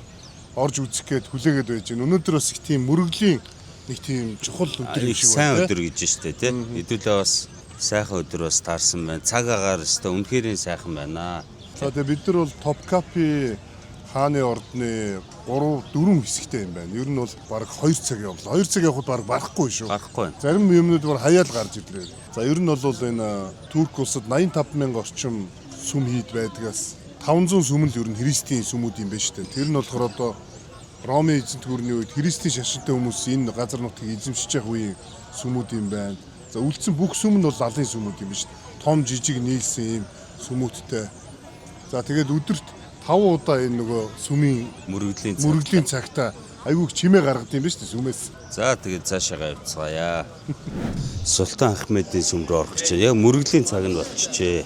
орж үзэх гээд хүлээгээд байж байна. Өнөөдөр бас их тийм мөрөглийн нэг тийм чухал өдөр юм шиг байна. Сайн өдөр гэж штэ те. Хэдүүлээ бас сайхан өдөр бас таарсан байна. Цаг агаар өстө үнэхээр сайхан байна. За тэгээ бид нар бол Топкапи хааны ордны 3-4 хэсэгтэй юм байна. Ер нь бол баг 2 цаг явлаа. 2 цаг явхад баг барахгүй шүү. Барахгүй. Зарим юмнууд бол хаяал гарч ирлээ. За ер нь бол энэ Турк улсад 85,000 орчим сүм хийд байдгаас 500 сүм л ер нь христийн сүмүүд юм байна шүү дээ. Тэр нь болохоор одоо Ромын эзэнт гүрний үед христийн шашинтай хүмүүс энэ газар нутгийг эзэмшиж явах үеийн сүмүүд юм байна. За үлдсэн бүх сүм нь бол алын сүмүүд юм байна шүү дээ. Том жижиг нийлсэн юм сүмүүдтэй. За тэгээд өдөрт 5 удаа энэ нөгөө сүмийн мөрөглийн цагта айгүй чимээ гаргад юм байна шүү дээ сүмээс. За тэгээд цаашаа явцгаая. Султан Ахмедийн сүм рүү орох гэж. Яг мөрөглийн цаг нь болчихжээ.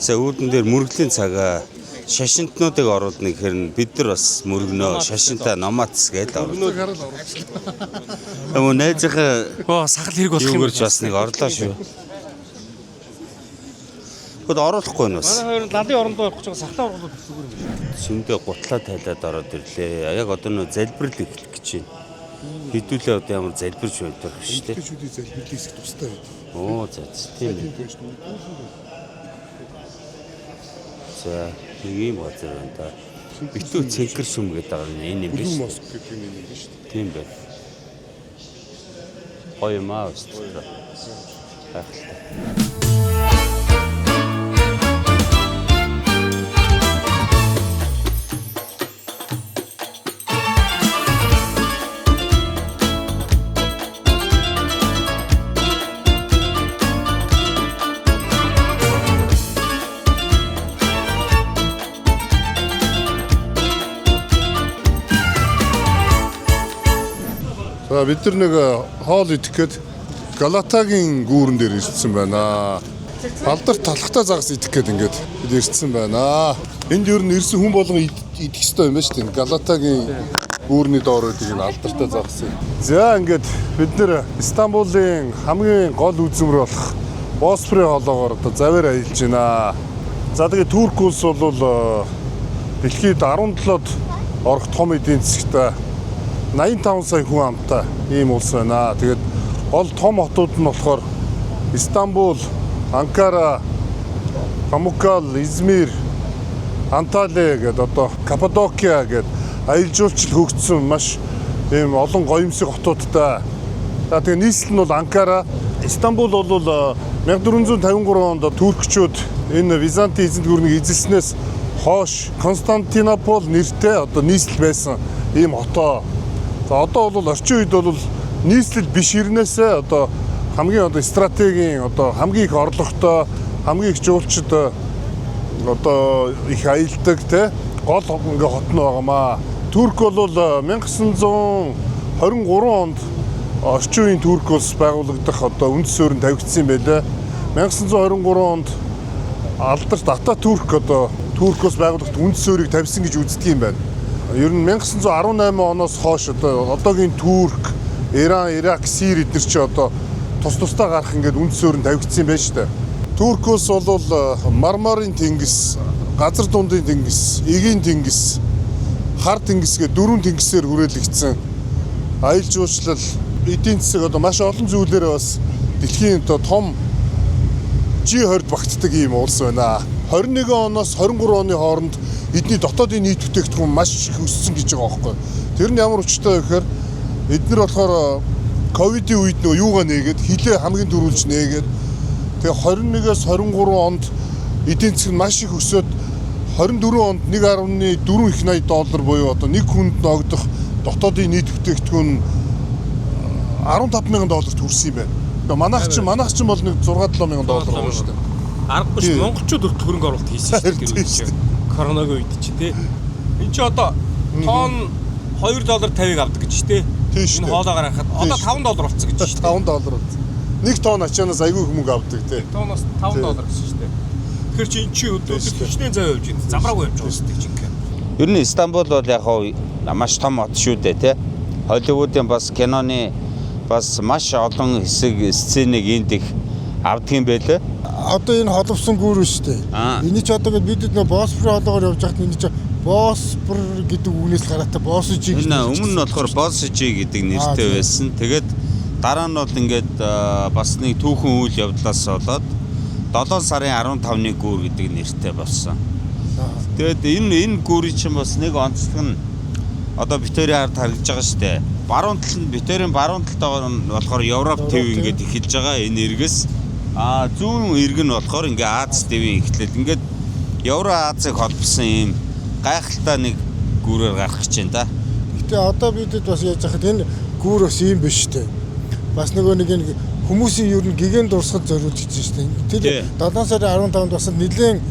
Сая үүдэн дээр мөрөглийн цагаа шашинтнуудыг оруулна гэхээр бид нар бас мөргөнөө шашинтаа номаатс гээд оруулна. Нөгөө найзынхаа сахал хэрэг болох юм бас нэг орлоо шүү. Гэхдээ оруулахгүй нь бас. Манай хоёр лалын орондоо явах гэж байгаа сахлаа оруулаад зүгээр юм шиг. Сүмдээ гутлаа тайлаад ороод ирлээ. Яг одоо нөө залбирал эхлэх гэж байна. Хэдүүлээ одоо ямар залбирч байдаг вэ шүү дээ. Шүдий залбирлын хэсэг тустай байдаг. Оо за тийм үү. За нэг юм газар байна та. Битүү цэнхэр сүм гэдэг байгаа энэ юм биш. Блүү Моск гэдэг юм байна шүү дээ. Тийм байна. Гоё маа өстой. Хайртай. За бид нар нэг хоол идэх гээд Галатагийн гүүрэн дээр ирсэн байна. Балдар талхтаа загас идэх гээд ингээд бид ирсэн байна. Энд ер нь ирсэн хүн болгон идэх ёстой юм байна шүү дээ. Галатагийн гүүрний доор байдаг энэ алдартай загас. За ингээд бид нэр Стамбулын хамгийн гол үзмэр болох Босфорын хоолоогоор одоо заваар аялж байна. За тэгээ Турк улс бол дэлхийд 17-д орох том эдийн засгтай 85 сая хүн амтай ийм улс байна. Тэгээд гол том хотууд нь болохоор Стамбул, Анкара, Памуккал, Измир, Анталия гэдэг одоо Каппадокия гэдэг аялал жуулчлал хөгжсөн маш ийм олон гоёмсог хотуудтай. За тэгээд нийслэл нь бол Анкара, Стамбул бол 1453 онд туркчууд энэ Византын эзэнт гүрнийг эзэлснээс хойш Константинопол нэртэй одоо нийслэл байсан ийм хотоо. За одоо бол орчин үед бол нийслэл биш ирнээсээ одоо хамгийн одоо стратегийн одоо хамгийн их орлоготой хамгийн их жуулчид одоо их аялдаг те гол ингээ хот нь байгаамаа. Турк бол 1923 онд орчин үеийн Турк улс байгуулагдах одоо үндэс суурин тавигдсан байлаа. 1923 онд алдарт Ататүрк одоо Турк улс байгууллагт үндэс суурийг тавьсан гэж үздэг юм байна. Ер нь 1918 оноос хойш одоо одоогийн Турк, Иран, Ирак, Сирия эдгээр чи одоо тусдаа гарах ингээд үндэс суурин тавигдсан юм байна шүү дээ. Турк улс бол Мармарын тэнгис, Газар дундын тэнгис, Эгийн тэнгис, Хар тэнгис гэх 4 тэнгисээр хүрээлэгдсэн аялал жуулчлал эдийн засаг одоо маш олон зүйлээр бас дэлхийн одоо том G20 багтдаг ийм улс байна. 21 оноос 23 оны хооронд эдний дотоодын нийт бүтээгдэхүүн маш их өссөн гэж байгаа байхгүй. Тэр нь ямар учиртай вэ гэхээр эднэр болохоор ковидын үед нөгөө юугаа нээгээд хилээ хамгийн дөрүүлж нээгээд тэгээ 21-с 23 онд эдийн засаг нь маш их өсөөд 24 онд 1.4 их $80 буюу одоо нэг хүнд ногдох дотоодын нийт бүтээгдэхүүн $15,000 хүрсэн юм байна. Манайх чинь бол нэг $6-7 мянган байгаа шүү дээ. Аргагүй шүү. Монголчууд өрт хөрөнгө оруулалт хийсэн шүү дээ. Коронавигийн үед чи тий. Энд чи одоо тонн $2.50-ыг авдаг гэж тий. Энэ хоолойгоор харахад одоо $5 болцсон гэж шүү дээ. $5 болцсон. Нэг тонн ачаанаас айгүй хүмүүг авдаг тий. Тонноос $5 гэсэн шүү дээ. Тэгэхээр чи эн чи өдөөс хичнээн зав явж байна. Замраагүй явж байгаа шүү дээ жинхэнэ. Ер нь Стамбул бол яг хаа маш том хот шүү дээ тий. Холливуудын бас киноны бас маш олон хэсэг сценийг энд их авдаг юм байлээ. Одоо энэ холбосон гүүр шүү дээ. Эний ч одоо бид нөө Босфор хоолоогоор явж байхад энэ ч Босфор гэдэг үгнээс гараатай Босжи гэдэг. Өмнө нь болохоор Босжи гэдэг нэртэй байсан. Тэгээд дараа нь бол ингээд бас нэг түүхэн үйл явдлаас болоод 7 сарын 15-ны гүүр гэдэг нэртэй болсон. Тэгээд энэ гүүрийн чинь бас нэг онцлог нь одоо Викторийн ард харагдаж байгаа шүү дээ. Баруун тал нь Викторийн баруун талтай болохоор Европ төв ингээд эхэлж байгаа энэ эргээс зүүн эрг нь болохоор ингээд Аз төвийн эхлэл ингээд Евро Азийг холбосон юм гайхалтай нэг гүүрээр гарах гэж байна да. Гэтэ одоо бидэд бас яаж яхад энэ гүүр бас юм биш үү? Бас нөгөө нэг энэ хүмүүсийн ер нь гигэн дурсгал зориулж хийсэн шүү дээ. Тэр 7 сарын 15-нд бас нэлээд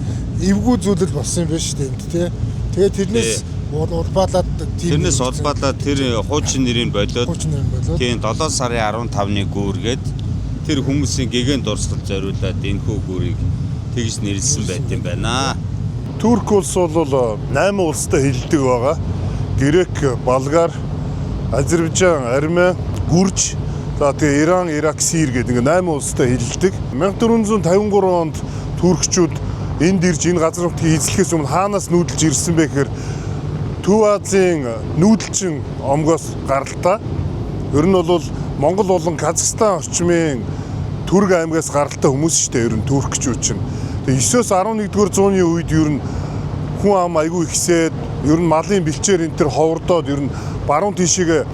эвгүй зүйлэл болсон юм биш үү тий. Тэгээд тэрнээс улбаалаад тэр хуучин нэрийг болоод тийм 7 сарын 15-ны гүүргээд тэр хүмүүсийн гэгэн дурсгал зориулаад энэхүү гүүрийг тэгж нэрлсэн байт юм байна. Турк улс бол 8 улстай хэлдэг байгаа. Грек, Болгар, Азербайджан, Армени, Гүрж, за тэгээ Иран, Ирак, Сир гэдэг 8 улстай хэлдэг. 1453 онд туркчууд энд ирж энэ газар нутгийг эзлэхээс өмнө хаанаас нүүдэлж ирсэн бэ гэхээр Төв Азийн нүүдэлчин омгоос гаралтай. Ер нь бол Монгол болон Казахстан орчмын Түрэг аймгаас гаралтай хүмүүс шүү дээ. Ер нь туркчууд чинь. Тэгээ 9-өөс 11-р зууны үед ер нь хүн ам айгүй ихсээд ер нь малын бэлчээр энэ төр ховордоод ер нь баруун тишээ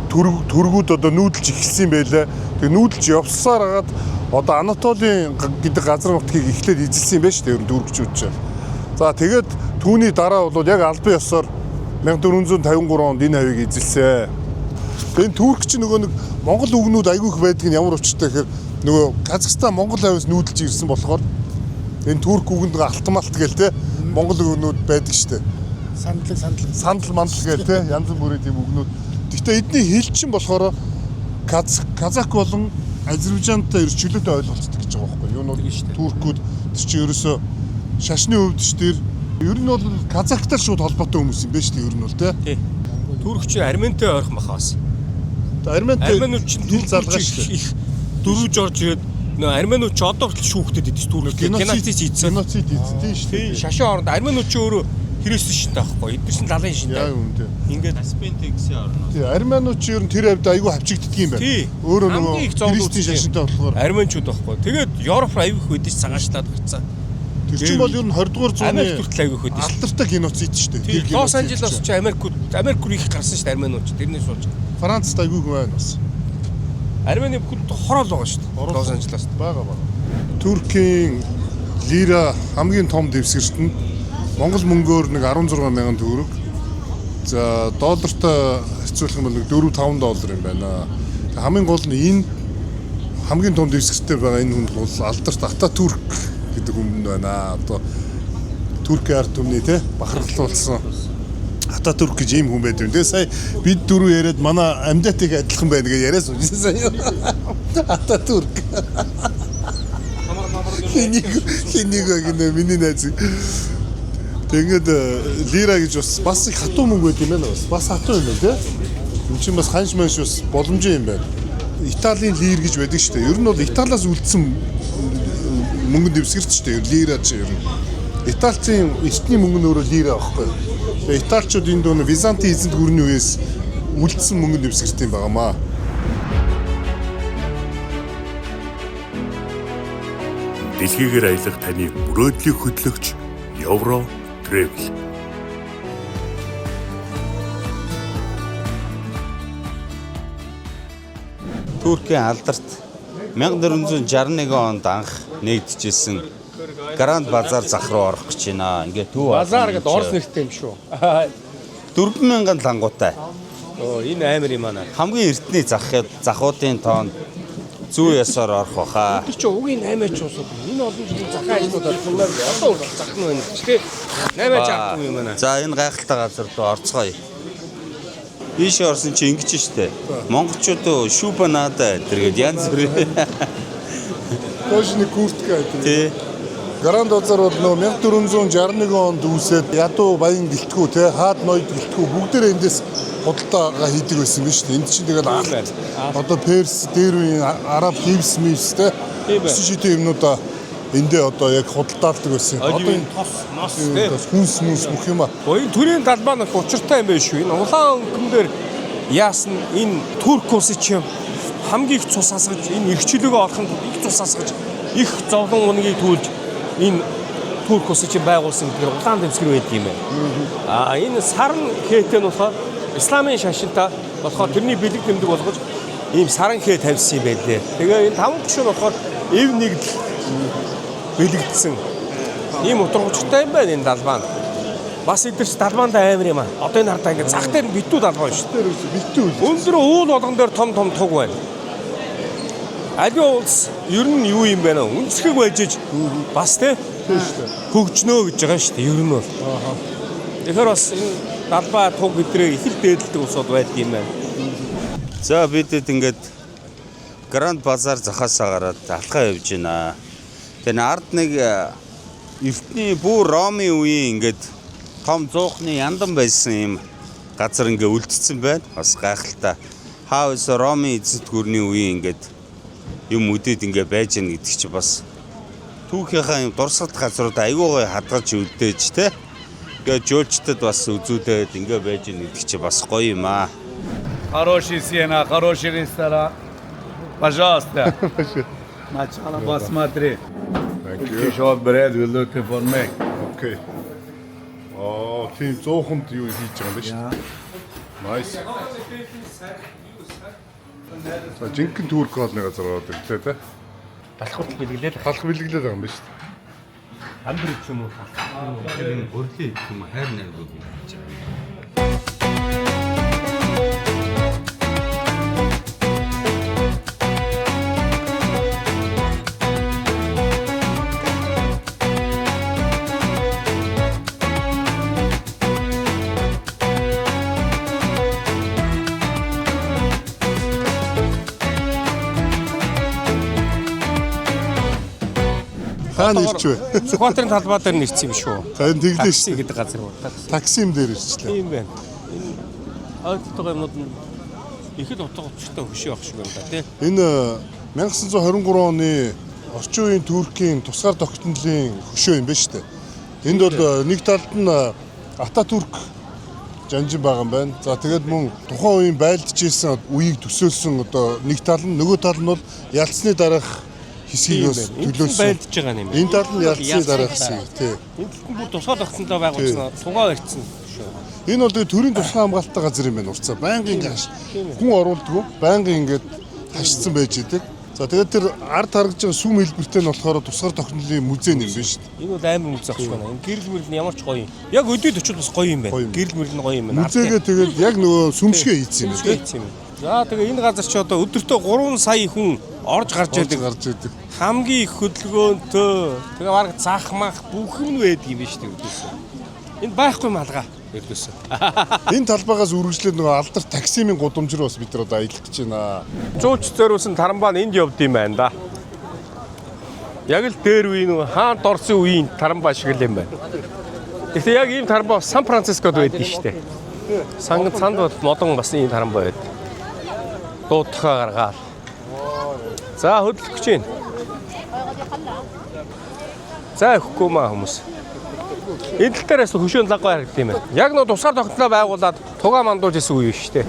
түргүүд одоо нүүдэлж эхэлсэн байлаа. Тэгээ нүүдэлж явсаар хагаад одоо Анатолийн гэдэг газар нутгийг эхлээд эзэлсэн юм байна шүү дээ. Ер нь туркчууд чинь. За тэгээд түүний дараа бол яг албан ёсоор 1453 онд энэ хавийг эзэлсэн. Тэгээд турк чинь нөгөө нэг Монгол үгнүүд айгүй их байдаг нь ямар учиртай гэхээр нөгөө Казахстан Монгол хавьяас нүүдэлж ирсэн болохоор энэ турк үгэнд алтмалт гээл те Монгол үгнүүд байдаг штэ. Сандал мандал гээл те янз бүрийн тийм үгнүүд. Гэхдээ эдний хэл чинь болохоор казак болон Азербайджантай чөлөөтэй ойлголцдог гэж байгаа байхгүй юу? Юу нь туркууд тэр чинь ерөөсөө шашны хувьд ч тэр ер нь бол казактай шууд холбоотой хүмүүс юм байна шүү дээ ер нь бол тий. Турк чи арментай ойрхон баха бас. Арменууд чинь турк залгаш их дөрвж орж ирээд нөө арменууд ч одоо хүртэл шүүхтэд идэв турк геноцид хийсэн. Геноцид хийсэн тий шүү дээ. Шашин оронд арменууд ч өөрөө хэрэгсэн шин таахгүй. Эдгээр чинь лалын шин таа. Ингээд Аспен тэгсэн орно. Тий арменууд ч ер нь тэр хавьд айгүй хавчигддаг юм байна. Өөрөө нөгөө христийн шашинтай болохоор арменчууд байхгүй. Тэгээд Европ айгүй их өдөж цагаачлаад гарцсан. Тэр чинь бол ер нь 20-р зууны Америк хүртэл айгүй их өдөж. Алдартай геноцид шүү дээ. Тэр Лос Анжелос ч Америк их гарсан шүү дээ арменууд ч тэрнээс болж. Францд айгүй их байна бас. Армени бүхэн хороол байгаа шүү дээ. Лос Анжелост байгаа. Туркийн лира хамгийн том дэвсгэрт нь Монгол мөнгөөр нэг 16,000 төгрөг. За доллартай харьцуулах юм бол нэг $4-5 юм байна. Хамгийн гол нь энэ хамгийн том дэвсгэртэй байгаа энэ хүн бол алдарт Ататүрк гэдэг хүн байна. Одоо Туркийн ард түмний те бахархлуулсан Ататүрк гэж ийм хүн байдаг. Тэгээ сая бид дөрөв яриад манай амьдаатыг адилхан байна гэж яриа суусан сая. Ататүрк. Хэнийг гэнэ миний найз. Тэгээд лира гэж бас их хатуу мөнгө байт юм байна. Бас хатуу юм байна те. Энд чинь бас ханш манш бас боломжтой юм байна. Италийн лир гэж байдаг шүү дээ. Ер нь бол Италиас үлдсэн мөнгөнд дэвсгэрч шүү дээ. Лира чинь ер нь. Италийн эртний мөнгө нь өөрөө лира аахгүй. Тэгээд Италичууд энэ дөө Византийн эзэнт гүрний үеэс үлдсэн мөнгөнд дэвсгэрт юм байгаамаа. Дэлхийгээр аялах таны мөрөөдлийг хөтлөгч Евро Travel. Туркийн алдарт 1461 онд анх нэгдэжсэн Гранд базар зах руу орох гэж байна. Ингээ төв Базар гэдэг орс нэртэй юм шүү. 4,000 лангуутай. Энэ амар юм аа. Хамгийн эртний захуудын тоонд зүү ясаар орох баха. Тэр чи угийн 8-аач уусууд. Энэ олон жилийн захаа ажлуудаар зумаар одоо зах нь байна ч тийм. 8-аач авахгүй юм аа. За энэ гайхалтай газар руу орцгоё. Ийш орсон чи ингэж штэ. Монголчууд шүүпанада тэргээд янз бүрийн Кожны куртка гэдэг. тий. Гранд базар бол нөө 1461 онд үүсээд ядуу баян гэлтгүү те хаад ноёд гэлтгүү бүгдээр эндээс худалдаагаа хийдэг байсан биз дээ. Энд чинь тэгэл одоо Перс, дээр үеийн араб хивс мивс те өсөн шидэ юмнуудаа эндээ одоо яг худалдаалдаг байсан. Одоо энэ тос мос тийм. хүнс мүнс бүх юм аа. Энэ төрийн талбай нь учиртай юм байна шүү. Энэ улаан өнгөн дээр яасан энэ турк улс чинь хамгийн их цус асгаж энэ эрхчлөөгөө олоход их цус асгаж их зовлон унагийг төлж энэ турк улс чинь байгуулсан гэдгээр улаан дэвсгэр байдаг юм байна. Энэ сарн хэтэн болохоор исламын шашинтай болохоор тэрний бэлэг тэмдэг болгож ийм саран хээ тавьсан юм байлээ. Тэгээ энэ таван гишүүн болохоор эв нэгдэл бэлэгдсэн. Ийм утгаргуйчтай юм байна энэ далбаа. Бас эдгэрч далбаандаа амар юм аа. Одоо энэ хардаа ингээд зах дээр нь битүү далбаа шүү дээ. Битүү. Өндөр уул болгон дээр том туг байна. Аливаа улс ер нь юу юм бэ нэ? Үндэсгэг байжж бас тий хөгжнөө гэж байгаа шүү дээ. Ер нь бол. Тэгэхээр бас энэ далбаа туг гэдрээ их л дээдэлдэг улсууд байдаг юм байна. За бидэд ингээд Гранд базар захаасаа гараад алхаа явж байна. Тэгээ ард нэг эртний бүр Ромын үеийн ингээд том зуухны яндан байсан юм газар ингээ үлдсэн байна. Бас гайхалтай. Хаус Ромын эзэд гүрний үеийн ингээд юм үдээд ингээ байж гэн гэдэг чи бас түүхийнхаа юм дурсгалт газрууд айгуугай хадгалж үлдээж те. Ингээ жуулчдад бас үзүүлээд ингээ байж гэн гэдэг чи бас гоё юм аа. Хороший сена, хороший ресторан. Пожалуйста. Начало посмотри. Short bread will look for me. Окей. Тийм 100-нд юу хийж байгаа юм бэ шүү. Nice. За жинхэнэ турк хоолны газар ороод ирлээ те. Балхууд бэлгэлээ. Халах бэлгэлээд байгаа юм ба шүү. Амбэр ч юм уу. Тэр энэ өрлөө гэх юм хайр найргууд юм гэж байна. Хаана ирч вэ? Сүхбаатарын талбай дээр нэрсэн юм шүү. Харин тэглээ Такси шүү. гэдэг газар байна. Таксим дээр ирчлээ. Тийм байна. Энэ ойлттой юмнууд нь их л утга учиртай хөшөө явах шиг байна да тий. Энэ 1923 оны орчин үеийн Туркийн тусгаар тогтнолын хөшөө юм байна шүү дээ. Энд бол нэг талд нь Ататүрк жанжин байгаа юм байна. За тэгээд мөн тухайн үеийн байлдж ийсэн үеийг төсөөлсөн одоо нэг тал нь нөгөө тал нь бол ялцсны дараах хэсгийг бас төлөөлсөн. Байлдж байгаа юм байна. Энэ тал нь ялцсны дараах хэсэг тий. Энэ талд нь бүр тусгай тогтнолоо байгуулсан тугаа барьсан шүү. Энэ бол тэгээд төрийн тусгай хамгаалалттай газар юм байна урцаа. Байнгын хүн оруулдгүй, байнгын ингээд хашцсан байж идэг. За тэгээд тэр ард харагдж байгаа сүм хэлбэртэй нь болохоор тусгаар тогтнолын музей юм байна шүү дээ. Энэ бол амар музей ах шиг байна. Энэ гэрэл мэрэл нь ямар ч гоё юм. Яг өдөөд очил бас гоё юм байна. Гэрэл мэрэл нь гоё юм байна. Музейгээ тэгээд яг нөгөө сүмшгээ хийсэн юм тийм. За тэгээ энэ газар чи одоо өдөртөө 3 сая хүн орж гарч байдаг. Хамгийн их хөдөлгөөнтэй тэгээ бараг заах мах бүх юм байдаг юм биш үү өдөөсөө. Энэ байхгүй малгай өдөөсөө. Энэ талбайгаас үргэлжлээд нөгөө алдар таксимын гудамж руу бас бид нар одоо аялах гэж байна. Жуулч зориулсан тарамбаа энд явд юм байна да. Яг л дээр үеийн нөгөө хаант орсон үеийн тарамбаа шиг л юм байна. Гэхдээ яг ийм тарамбаа Сан Францискод байдаг шүү дээ. Санд бол модон бас ийм тарамбаа байдаг. Дуутахаа гаргаал. За хөдөлгөх гэж байна. За өгөхгүй маа хүмүүс. Энэ тал дээрээс хөшөөнд лаггай харагдсан юм байна. Яг нөө тусгаар тогтнолоо байгуулад тугаа мандуулж исэн үе шүү дээ.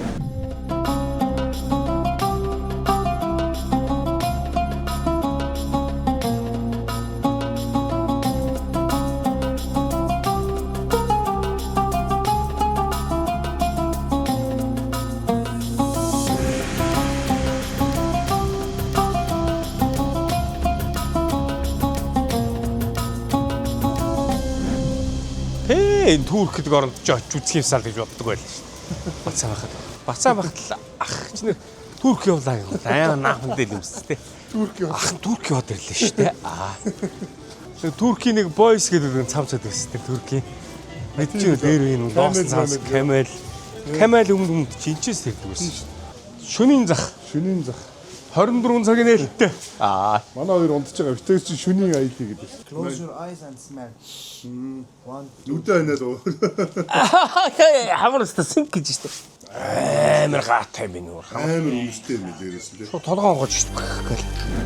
дээ. Энэ Турк гэдэг оронд ч очиж үзэх юмсаа л гэж боддог байлаа шүү дээ. Бацаа байхад. Бацаа байхад л ах ч нэр Турк явлаа юм. Аяа наахан дээр юмстэй. Ах Турк яваад ирлээ шүү дээ. Туркийн нэг бойс гэдэг нэг цамцад байсан тийм Туркийн. Мэдчихээ дээр энэ лоос цамц Камел өмнө чинчээс ирдэг байсан шүү. Шөнийн зах 24 цагийн нээлттэй. Манай хоёр унтж байгаа. Битэр чи шөнийн аялал гэдэг шүү. Close your eyes and smell. Нүдэ анаад уу. Хамарста синк гэж шүү. Амар гаатай минь өөр. Амар үнэтэй юм дээрээс лээ. Толгоон гож шүү.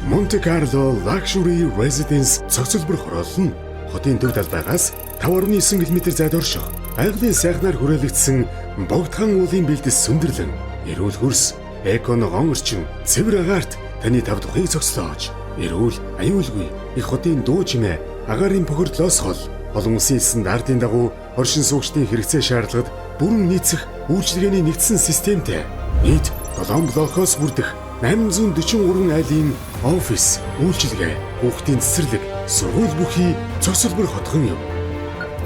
Monte Carlo Luxury Residence цогцлбор хороолно. Хотын төв талбайгаас 5.9 км зайд орших. Айглын сайхнаар хүрээлэгдсэн богдхан уулын бэлдэс сүндэрлэн, эрүүл хөрс, эконогон орчин, цэвэр агаарт таны тав тухыг зогслоож, эрүүл, аюулгүй их хотын дуу чимээ, агаарын бохирдлоос хол, олон улсын стандартын дагуу оршин суугчдын хэрэгцээ шаардлагад бүрэн нийцэх үйлчилгээний нэгдсэн системтэй. Нийт 7 блокоос бүрдэх 843 айлын офис, үйлчилгээ, хүүхдийн цэцэрлэг, сургууль бүхий цогцлбор хотхон юм.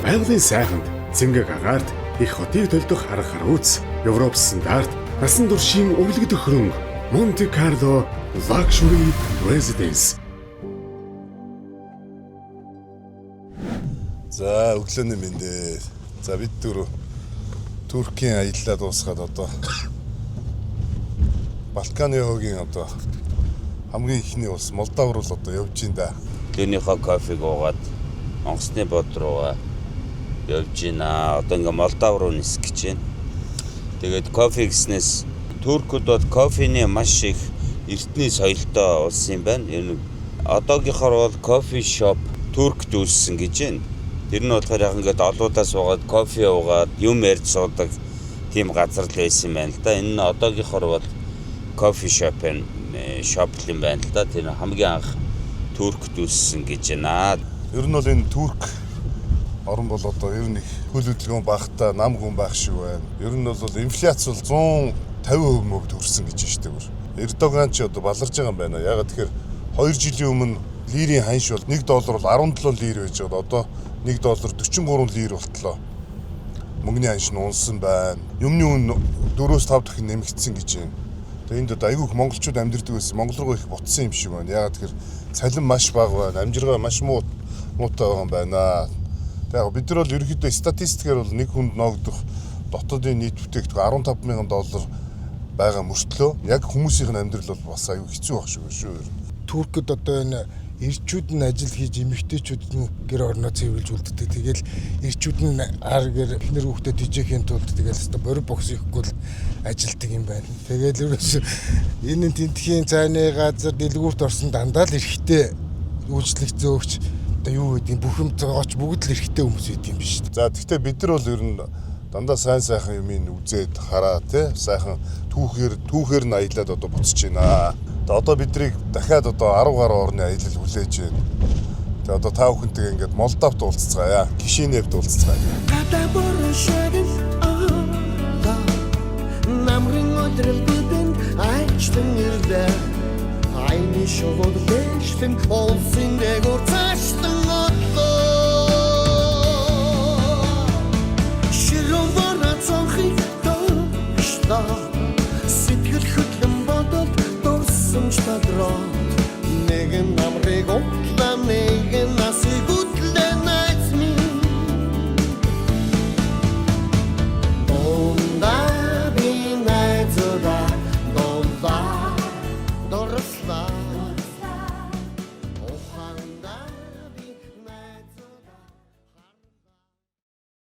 Байгалийн сайханд цэнгэг агаарт их хотыг төлдөх арга харууц, Европ стандарт, насан туршийн өвлөгдөх хөрөнгө Monte Carlo Luxury Residence. За өглөөний мэндэ. За бид дөрөв Туркийн аяллаа дуусгаад одоо Балканы хойгийн одоо хамгийн ихний улс Молдов руу л одоо явж ин да. Тэрнийхээ кофег уугаад онгоцны бод руугаа явж байна. Одоо ингээ Молдов руу нисэх гэж байна. Тэгээд кофе гэснээс Туркууд бол кофений маш их эртний соёлтой улс юм байна. Энэ одоогийнхоор бол кофе шоп Туркд үүссэн гэж байна. Тэр нь болохоор яг ингээд олуудаа суугаад кофе уугаад юм ярьж суудаг тийм газар л байсан юм байна л да. Энэ нь одоогийнхоор бол кофе шоп юм байна л да. Тэр хамгийн анх Туркд үүссэн гэж байна. Ер нь бол энэ Турк орн бол одоо ер нь хөл хөдөлгөөн багтаа нам хүн байх шиг байна. Ер нь бол инфляц бол 150% мөнгө төрсөн гэж байна шүү дээ. Эрдоган ч одоо баларж байгаа юм байна. Ягаад тэгэхээр 2 жилийн өмнө лирийн ханш бол $1 бол 17 лир байж байгаа. Одоо $1 43 лир болтлоо. Мөнгөний ханш нь унсан байна. Юмны үн 4-5 дахин нэмэгдсэн гэж байна. Тэгээ энд одоо айгүйх монголчууд амьдардаг байсан. Монгол руу их буцсан юм шиг байна. Ягаад тэгэхээр цалин маш бага байна. Амжиргаа маш муутай байгаа юм байна. Тэгээ бид нар бол ерөнхийдөө статистикээр бол нэг хүнд ноогдох дотоодын нийт бүтээгдэхүүн $15,000 байгаа мөртлөө яг хүмүүсийн амьдрал бол бас аюу хэцүү байх шүү. Туркд одоо энэ эрчүүд нь ажил хийж эмэгтэйчүүд нь гэр орноо цэвэрлж үлддэг. Тэгэл эрчүүд нь ар гэр эхнэр хүүхдэд дижэхийн тулд тэгэл өстө борь бокс ихгүй л ажилтдаг юм байна. Тэгэл ерөөсөө энэ тентхийн цайны газар дэлгүүрт орсон дандаа л эрхтэй үйлчлэгч зөөгч одоо юу гэдэг бүх юм зоогооч бүгд л эрхтэй хүмүүс байд юм биш. За тэгвэл бид нар бол ер нь дандаа сайхан юмыг үзээд хараа тий сайхан түүхээр нь аялаад одоо буцаж байна. Одоо бидрийг дахиад одоо 10 гаруй орны аялал хүлээж байна. Тэгээ одоо та бүхэнтэйгээ ингээд Молдовт уулзцгаая. Кишиневд уулзцгаая. Намрын өдрөл бүдэн айчтэн ирдэ. Айны шогод бэштэн